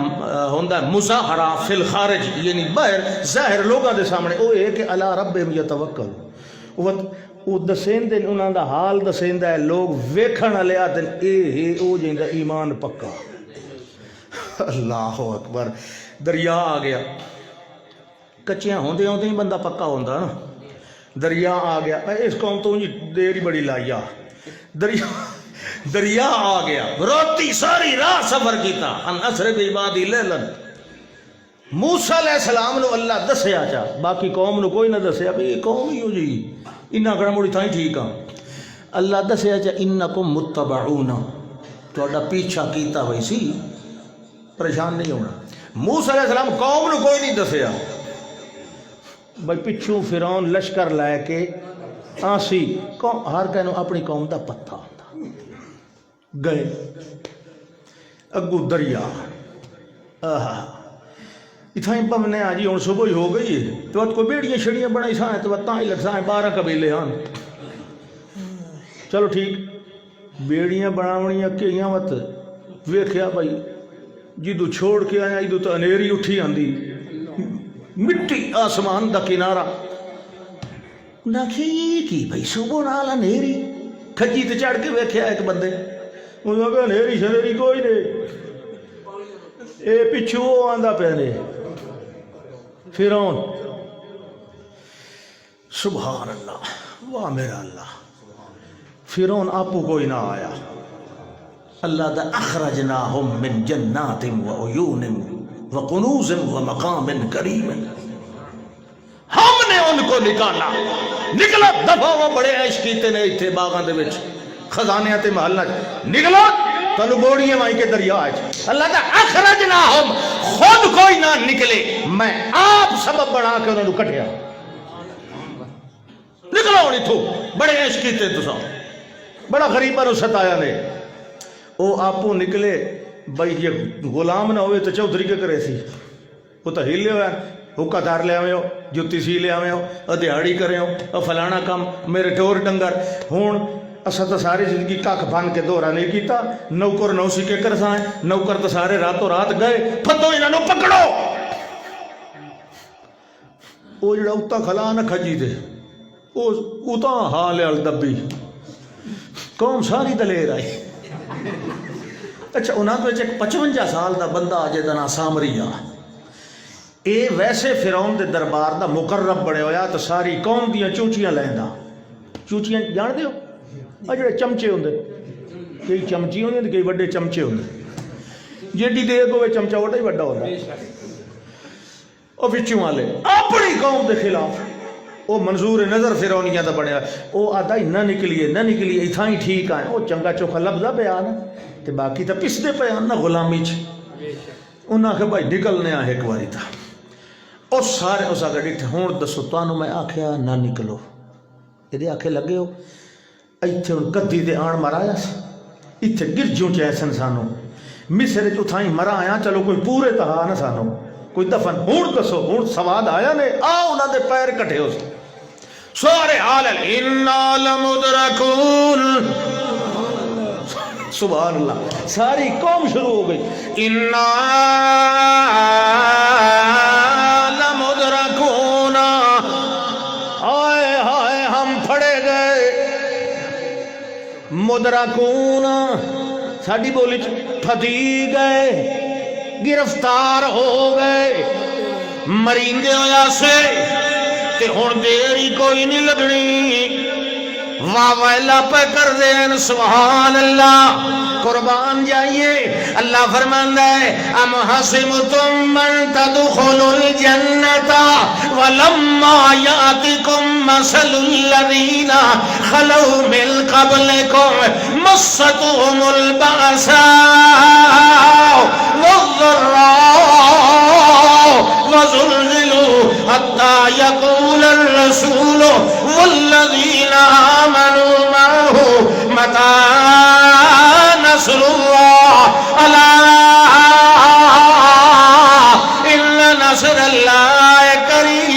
[SPEAKER 2] ہوندہ ہے مظاہرہ فی الخارج یعنی باہر ظاہر لوگاں دے سامنے وہ ہے کہ علی ربہم یتوکل وہ دسین دن انہاں دا حال دسین ہے لوگ ویکھن والے آدن اے ہے او جیندا ایمان پکا اللہ اکبر دریا آ گیا کچیاں ہوندے ہوندے ہی بندہ پکا ہوندا نا دریا آ گیا اس قوم تو دیر ہی بڑی لائیا دریا آ گیا روتی ساری راہ سفر کیتا ان اسر بعبادی لیلن موسیٰ علیہ السلام نو اللہ دسیا چا باقی قوم نو کوئی نہ دسیا بھی یہ قوم ہی ہو جی انہاں کڑا موڑی تھا ہی ٹھیک ہاں اللہ دسیا چا انکم متبعون تو اڈا پیچھا کیتا ہوئی سی پریشان نہیں ہونا موسیٰ علیہ السلام قوم نو کوئی نہیں دسیا بھائی پچھوں فرعون لشکر لائے کے آسی ہر کہنو اپنی قوم دا پتہ ہوتا گئے اگو دریا اتھائیں پمنے آجی ہون صبح ہی ہو گئی ہے تو کوئی بیڑیاں شڑیاں بڑھائی سائیں تو تائیں لگ سائیں 12 قبیلے ہاں چلو ٹھیک بیڑیاں بڑھاونیاں کیاں وقت ویکھیا بھائی جدو چھوڑ کے آیا جدو تو انیری اٹھی آندی مٹی آسمان دا کنارہ
[SPEAKER 1] انہاں کی بھئی صبح نال ہنیری کھجی تے چڑھ کے ویکھیا ایک بندے انہاں کہ ہنیری شنیری کوئی نہیں اے پچھو آندا پیا نے فرعون سبحان اللہ واہ میرا اللہ فرعون آپو کوئی نہ آیا اللہ دا اخرجناہم من جنات و عیون و کنوز و مقام کریم ہم نے ان کو نکلا دفعہ وہ بڑے عیش کیتے نے اتھے باغاں دے وچ خزانیاں تے محلہ نکلا تنو بوڑیاں مائی کے دریا آج اللہ دا اخرجناہم خود کوئی نہ نکلے میں آپ سبب بنا کے انہوں نے کٹیا نکلا ہونی تھو بڑے عیش کیتے تو سا بڑا غریبہ نو ستایا نے او آپو نکلے بھائی یہ غلام نہ ہوئے تو چودھری کے کرے سی وہ تو ہیلے ہوئے حکا دار لے آئے ہو جتی سی لے آئے ہو دیہڑی کرے ہو فلانا کام میرے ٹور ڈنگر ہون اسا تو ساری زندگی کاک بھان کے دورہ نہیں کیتا نوکر نوسی کے کر سائیں نوکر تو سارے راتوں رات گئے پھتو انہوں نے پکڑو وہ جڑا اتا کھلا نہ کھجی دے اتا حال ہے الدبی قوم ساری دلیر آئی اچھا انہاں تو ایک 55 سال دا بندہ آجے دا نا سامریہ اے ویسے فرعون دے دربار دا مقرب بڑے ہویا تو ساری قوم دیاں چوچیاں لیندا چوچیاں جان دے ہو جڑے چمچے ہوندے کئی چمچی ہوندے کئی بڑے چمچے ہوندے جیڈی دے کو چمچا وڈا ہی بڑا ہوتا او وچوں والے اپنی قوم دے خلاف او منظور نظر فرعونیاں دا بڑیا او آدھا ہی نہ نکلیے ایتھاں ہی ٹھیک آئے او چنگا چوکھا لفظہ بیان تے باقی تا پس دے پیان نہ غلامی چ انہاں کہ بھائی نکلنے آئے ایک باری تھا اور سارے اس آگے ڈیٹھے ہون دسو تانو میں آکھیا نہ نکلو یہ دے آکھے لگے ہو ایتھے ان قدی دے آن مرایا سا ایتھے گرجوں چیسن سانو مصر جو تھائیں مرا آیا چلو کوئی پورے تہا نہ سانو کوئی دفن ہون دسو ہون سواد آیا نے آؤ انہاں دے پیر کٹھے ہو سارے حال اِنَّا لَمُدْرَكُونَ سبحان اللہ ساری قوم شروع ہو گئی اِنَّا لَمُدْرَكُونَ ہائے ہائے ہم پھڑے گئے مدرکون ساڑی بولی پھدی گئے گرفتار ہو گئے مریندے ہویا سے تے ہون دیری کوئی نہیں لگنی واہ ویلا پہ کر دین سبحان اللہ قربان جائیے اللہ فرماندہ ہے ام حسبتم من تدخلوا الجنة ولما يأتكم مثل الذين خلوا من قبلكم مستهم البأساء والضراء وزلزلوا حتى يقول الرسول والذين آمنوا معه متى نصر الله ألا إن نصر الله قريب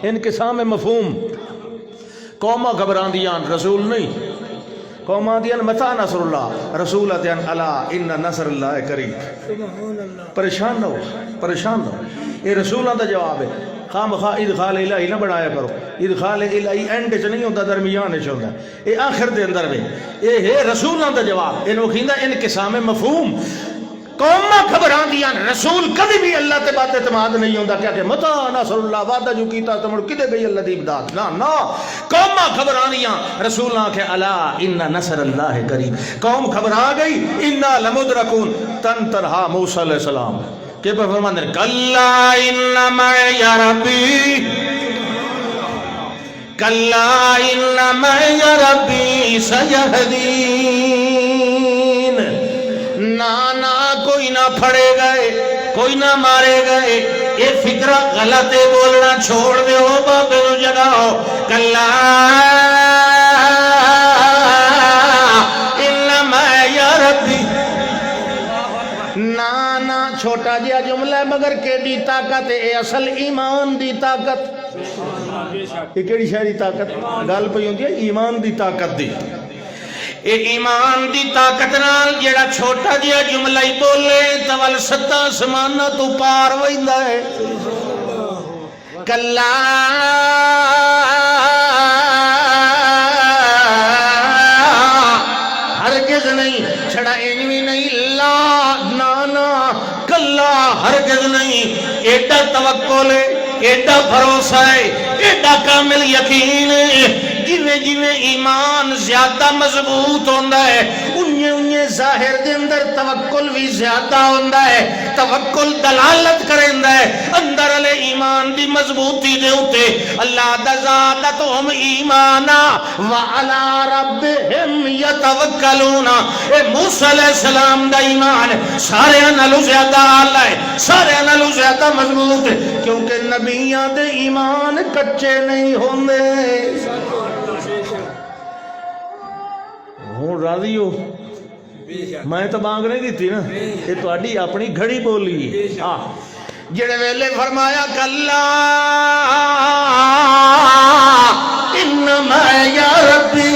[SPEAKER 1] انقسام مفہوم قومہ گھبران دیان رسول نہیں قومہ دیان متا نصر اللہ رسول دیان الا ان نصر اللہ قریب پریشان نہ ہو یہ رسولان دا جواب ہے خام خواہ ادخال الہی نہ بڑھایا کرو ادخال الہی اینڈ چ نہیں ہوتا درمیان چ ہوتا یہ آخر دے اندر میں یہ ہے رسولان دا جواب انہوں کھیندا انقسام مفہوم قومہ گھبران دیان رسول کبھی بھی اللہ تے بات اعتماد نہیں ہوتا کیا کہ متا نصر اللہ وعدہ جو کیتا تمڑ کدے گئی اللہ دی امداد نا قومہ گھبران دیان رسول نے کہ الا ان نصر اللہ قریب قوم گھبرا گئی انا لمدرکون تن تنہا موسیٰ علیہ السلام کہ پر فرماندے کلا ان معی ربی کلا ان معی ربی سیہدین نانا کوئی نہ پھڑے گئے کوئی نہ مارے گئے یہ فکرہ غلط ہے بولنا چھوڑ دے ہو بابے نو جگاؤ کلا ان معی ربی نانا چھوٹا جیا جملہ ہے مگر کیڑی طاقت ہے اصل ایمان دی طاقت یہ کیڑی شہری طاقت گل پہ ہوندی ہے ایمان دی طاقت دی اے ایمان دی طاقت نال جیڑا چھوٹا جیا جملہ ہی بولے تول ستا سمانہ تو پار ویندا ہے
[SPEAKER 2] کلا ہرگز نہیں، چھڑا انوی نہیں، لا نانا کلا ہرگز نہیں، ایڈا توکل ہے، ایڈا بھروسہ ہے، ایڈا کامل یقین ہے، جویں جویں ایمان زیادہ مضبوط ہوندا ہے انہیں ظاہر دے اندر توکل بھی زیادہ ہوندا ہے۔ توکل دلالت کریندا ہے اندر علی ایمان دی مضبوطی دے اوتے۔ اللہ دا زادتہم ایمانا وعلی ربہم یتوکلون۔ اے موسیٰ علیہ السلام دا ایمان سارے نالوں زیادہ اعلیٰ ہے، سارے نالوں زیادہ مضبوط ہے، کیونکہ نبیاں دے ایمان کچے نہیں ہوندے۔
[SPEAKER 1] ہوں راضی ہو؟ میں تو مانگ نہیں دیتی نا، یہ تہاڈی اپنی گھڑی بولی۔
[SPEAKER 2] جڑے ویلے فرمایا کلا انما یا ربی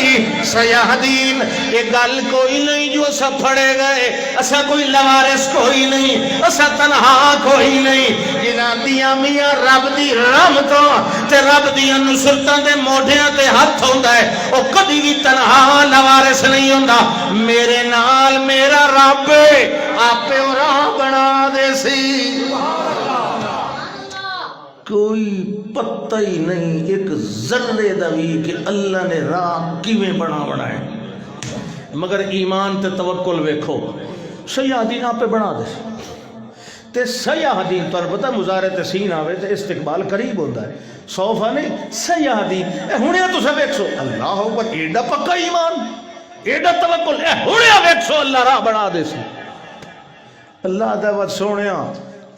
[SPEAKER 2] سیہدین، یہ گل کوئی نہیں جو اسا پھڑے گئے، اسا کوئی لوارث کوئی نہیں، اسا تنہا کوئی نہیں، جنہاں دیاں میاں رب دی رحمتوں تے رب دیاں نصرتاں دے موڈیاں تے ہاتھ ہوندا ہے، او کدی بھی تنہا لوارث نہیں ہوندا۔ میرے نال میرا رب آپے راہ بنا دے سی،
[SPEAKER 1] کوئی پتہ ہی نہیں ایک ذرے دا بھی کہ اللہ نے راہ کیویں بنا ہے، مگر ایمان تے توکل ویکھو۔ سیاح دین آپ پہ بنا دے تے سیاح دین تو پتہ مضارع تے سین آوے تے استقبال قریب ہوتا ہے، سوفا نہیں سیاح دین۔ اے ہونیا تو سب ایک سو اللہ اکبر، ایڈا پکا ایمان، ایڈا توکل، اے ہونیا ایک سو اللہ راہ بنا دے سی۔ اللہ دعوت سونیا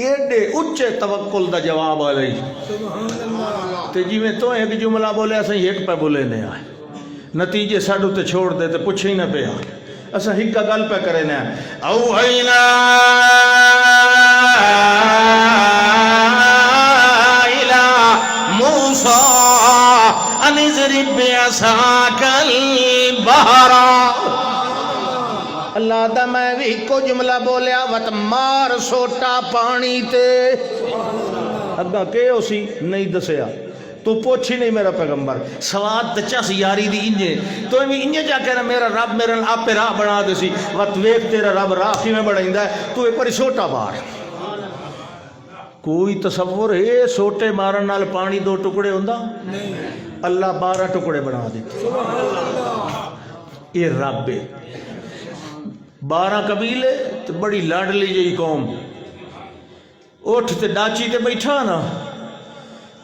[SPEAKER 1] ایڈے اچھے توکل دا جواب آ رہی تے جی میں تو ایک جملہ بولے اساں ایک پہ بولے نے آئے، نتیجے ساڈو تے چھوڑ دے تے پوچھے ہی نہ پیا، اساں ہک گل پہ کرے نے
[SPEAKER 2] اوحینا الی موسیٰ ان اضرب بعصاک البحر۔ اللہ دا میں بھی کو جملہ بولیا وت مار سوٹا پانی تے،
[SPEAKER 1] اگا کہ اسی نہیں دسیا، تو پوچھ ہی نہیں میرا پیغمبر، سواد چس یاری دی انجے تو انجے جا کے میرا رب میرے آپ پہ راہ بنا دے سی، وقت ویک تیرا رب راہ کی میں بڑھائندہ ہے، تو ایک باری سوٹا مار۔ کوئی تصور ہے سوٹے مارن نال پانی دو ٹکڑے ہوندا؟ اللہ 12 ٹکڑے بنا دیتے۔ یہ رب ہے، 12 قبیلے تے بڑی لاڈلی جئی قوم، اٹھ تے ڈاچی تے بیٹھا نا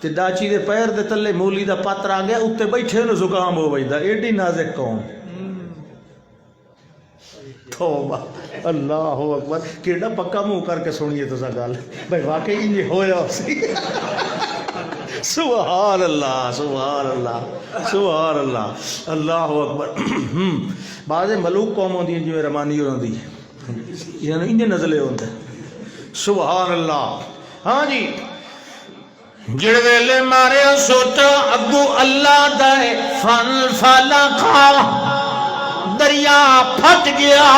[SPEAKER 1] تے ڈاچی دے پیر دے تلے مولی دا پاتر آ گیا، اتے بیٹھے نو زکام ہو ویدا، ایڈی نازک قوم۔ توبہ اللہ اکبر، کیڑا پکا منہ کر کے سنیے تو سا گل بھائی واقعی انجے ہویا سی۔ سبحان اللہ سبحان اللہ سبحان اللہ، اللہ اکبر۔ بعض ملوک قوم ہوندی ہیں جو رمانی ہوندی یعنی انجے نزلے ہوندے، سبحان اللہ۔
[SPEAKER 2] ہاں جی، جڑ ویلے مارے سوٹا اگو اللہ دے فن فلقا، دریا پھٹ گیا،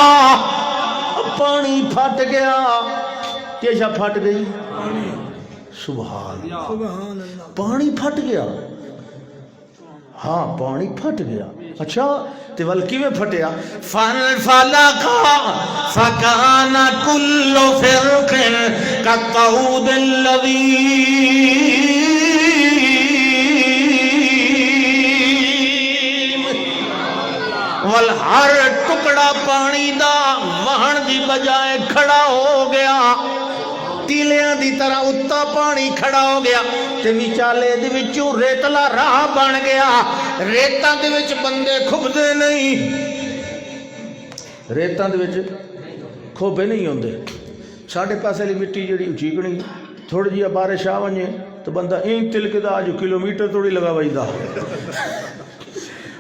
[SPEAKER 1] پانی پھٹ گیا، کیشا پھٹ گئی؟ سبحان اللہ، پانی پھٹ گیا، ہاں پانی پھٹ گیا۔ اچھا تے ولکی میں پھٹیا؟
[SPEAKER 2] فن فلقا فکان کل فرق کالطود الذی ہر ٹکڑا پانی دا وہن دی بجائے کھڑا ہو گیا، تیلیاں دی طرح اتا پانی کھڑا ہو گیا تے وچالے دے وچوں ریتلا راہ بن گیا۔ ریتاں دے وچ بندے کھبدے نہیں،
[SPEAKER 1] ریتاں دے وچ کھوبے نہیں ہوندے۔ ساڈے پاسے لی مٹی جڑی چیکنی تھوڑی جی بارش آ ونجے تو بندہ این تلکدا جو کلومیٹر توڑی لگا ویدا۔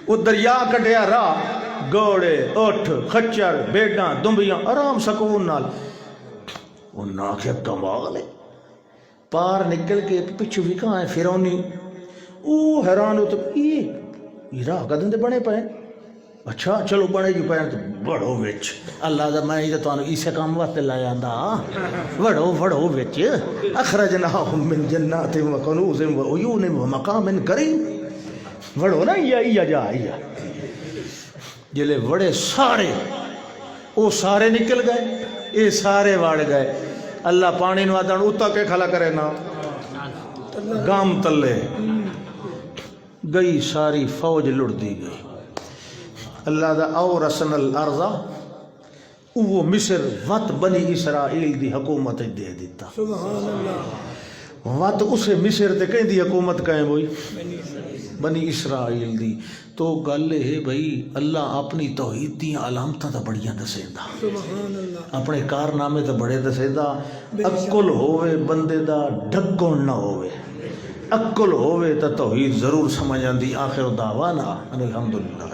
[SPEAKER 1] وہ دریا کٹیا راہ، گھوڑے اٹھ خچر بیڑاں دمبیاں آرام سکون نال، انہاں آکھیا کمال ہے۔ پار نکل کے پچھو بھی کہاں ہے فرعونی، او حیران ہو تو یہ راہ کدن دے بنے پائے، اچھا چلو بڑے جی پیر بڑو وچ اللہ دا میں تو اسے کام واسطے لایا دا بڑو بڑو وچ اخرجناہم من جنات و کنوز و عیون و مقام کریم بڑو نا یا جا یا جلے بڑے سارے وہ سارے نکل گئے یہ سارے واڑ گئے اللہ پانی نو آدن اتا کے کھلا کرے نا گام تلے گئی ساری فوج لڑ دی گئی اللہ دا او رسن الارض وہ مصر وط بنی اسرائیل دی حکومت دے دیتا وط اسے مصر تے کہیں دی حکومت کہیں بوئی بنی اسرائیل دی تو گل ہے بھئی اللہ اپنی توحید دی علامتاں تا بڑیاں دسے دا اپنے کارنامے تا بڑے دسے دا عقل ہوئے بندے دا ڈھکن نہ ہوئے عقل ہوئے تا توحید ضرور سمجھ آندی آخر دعوانا الحمدللہ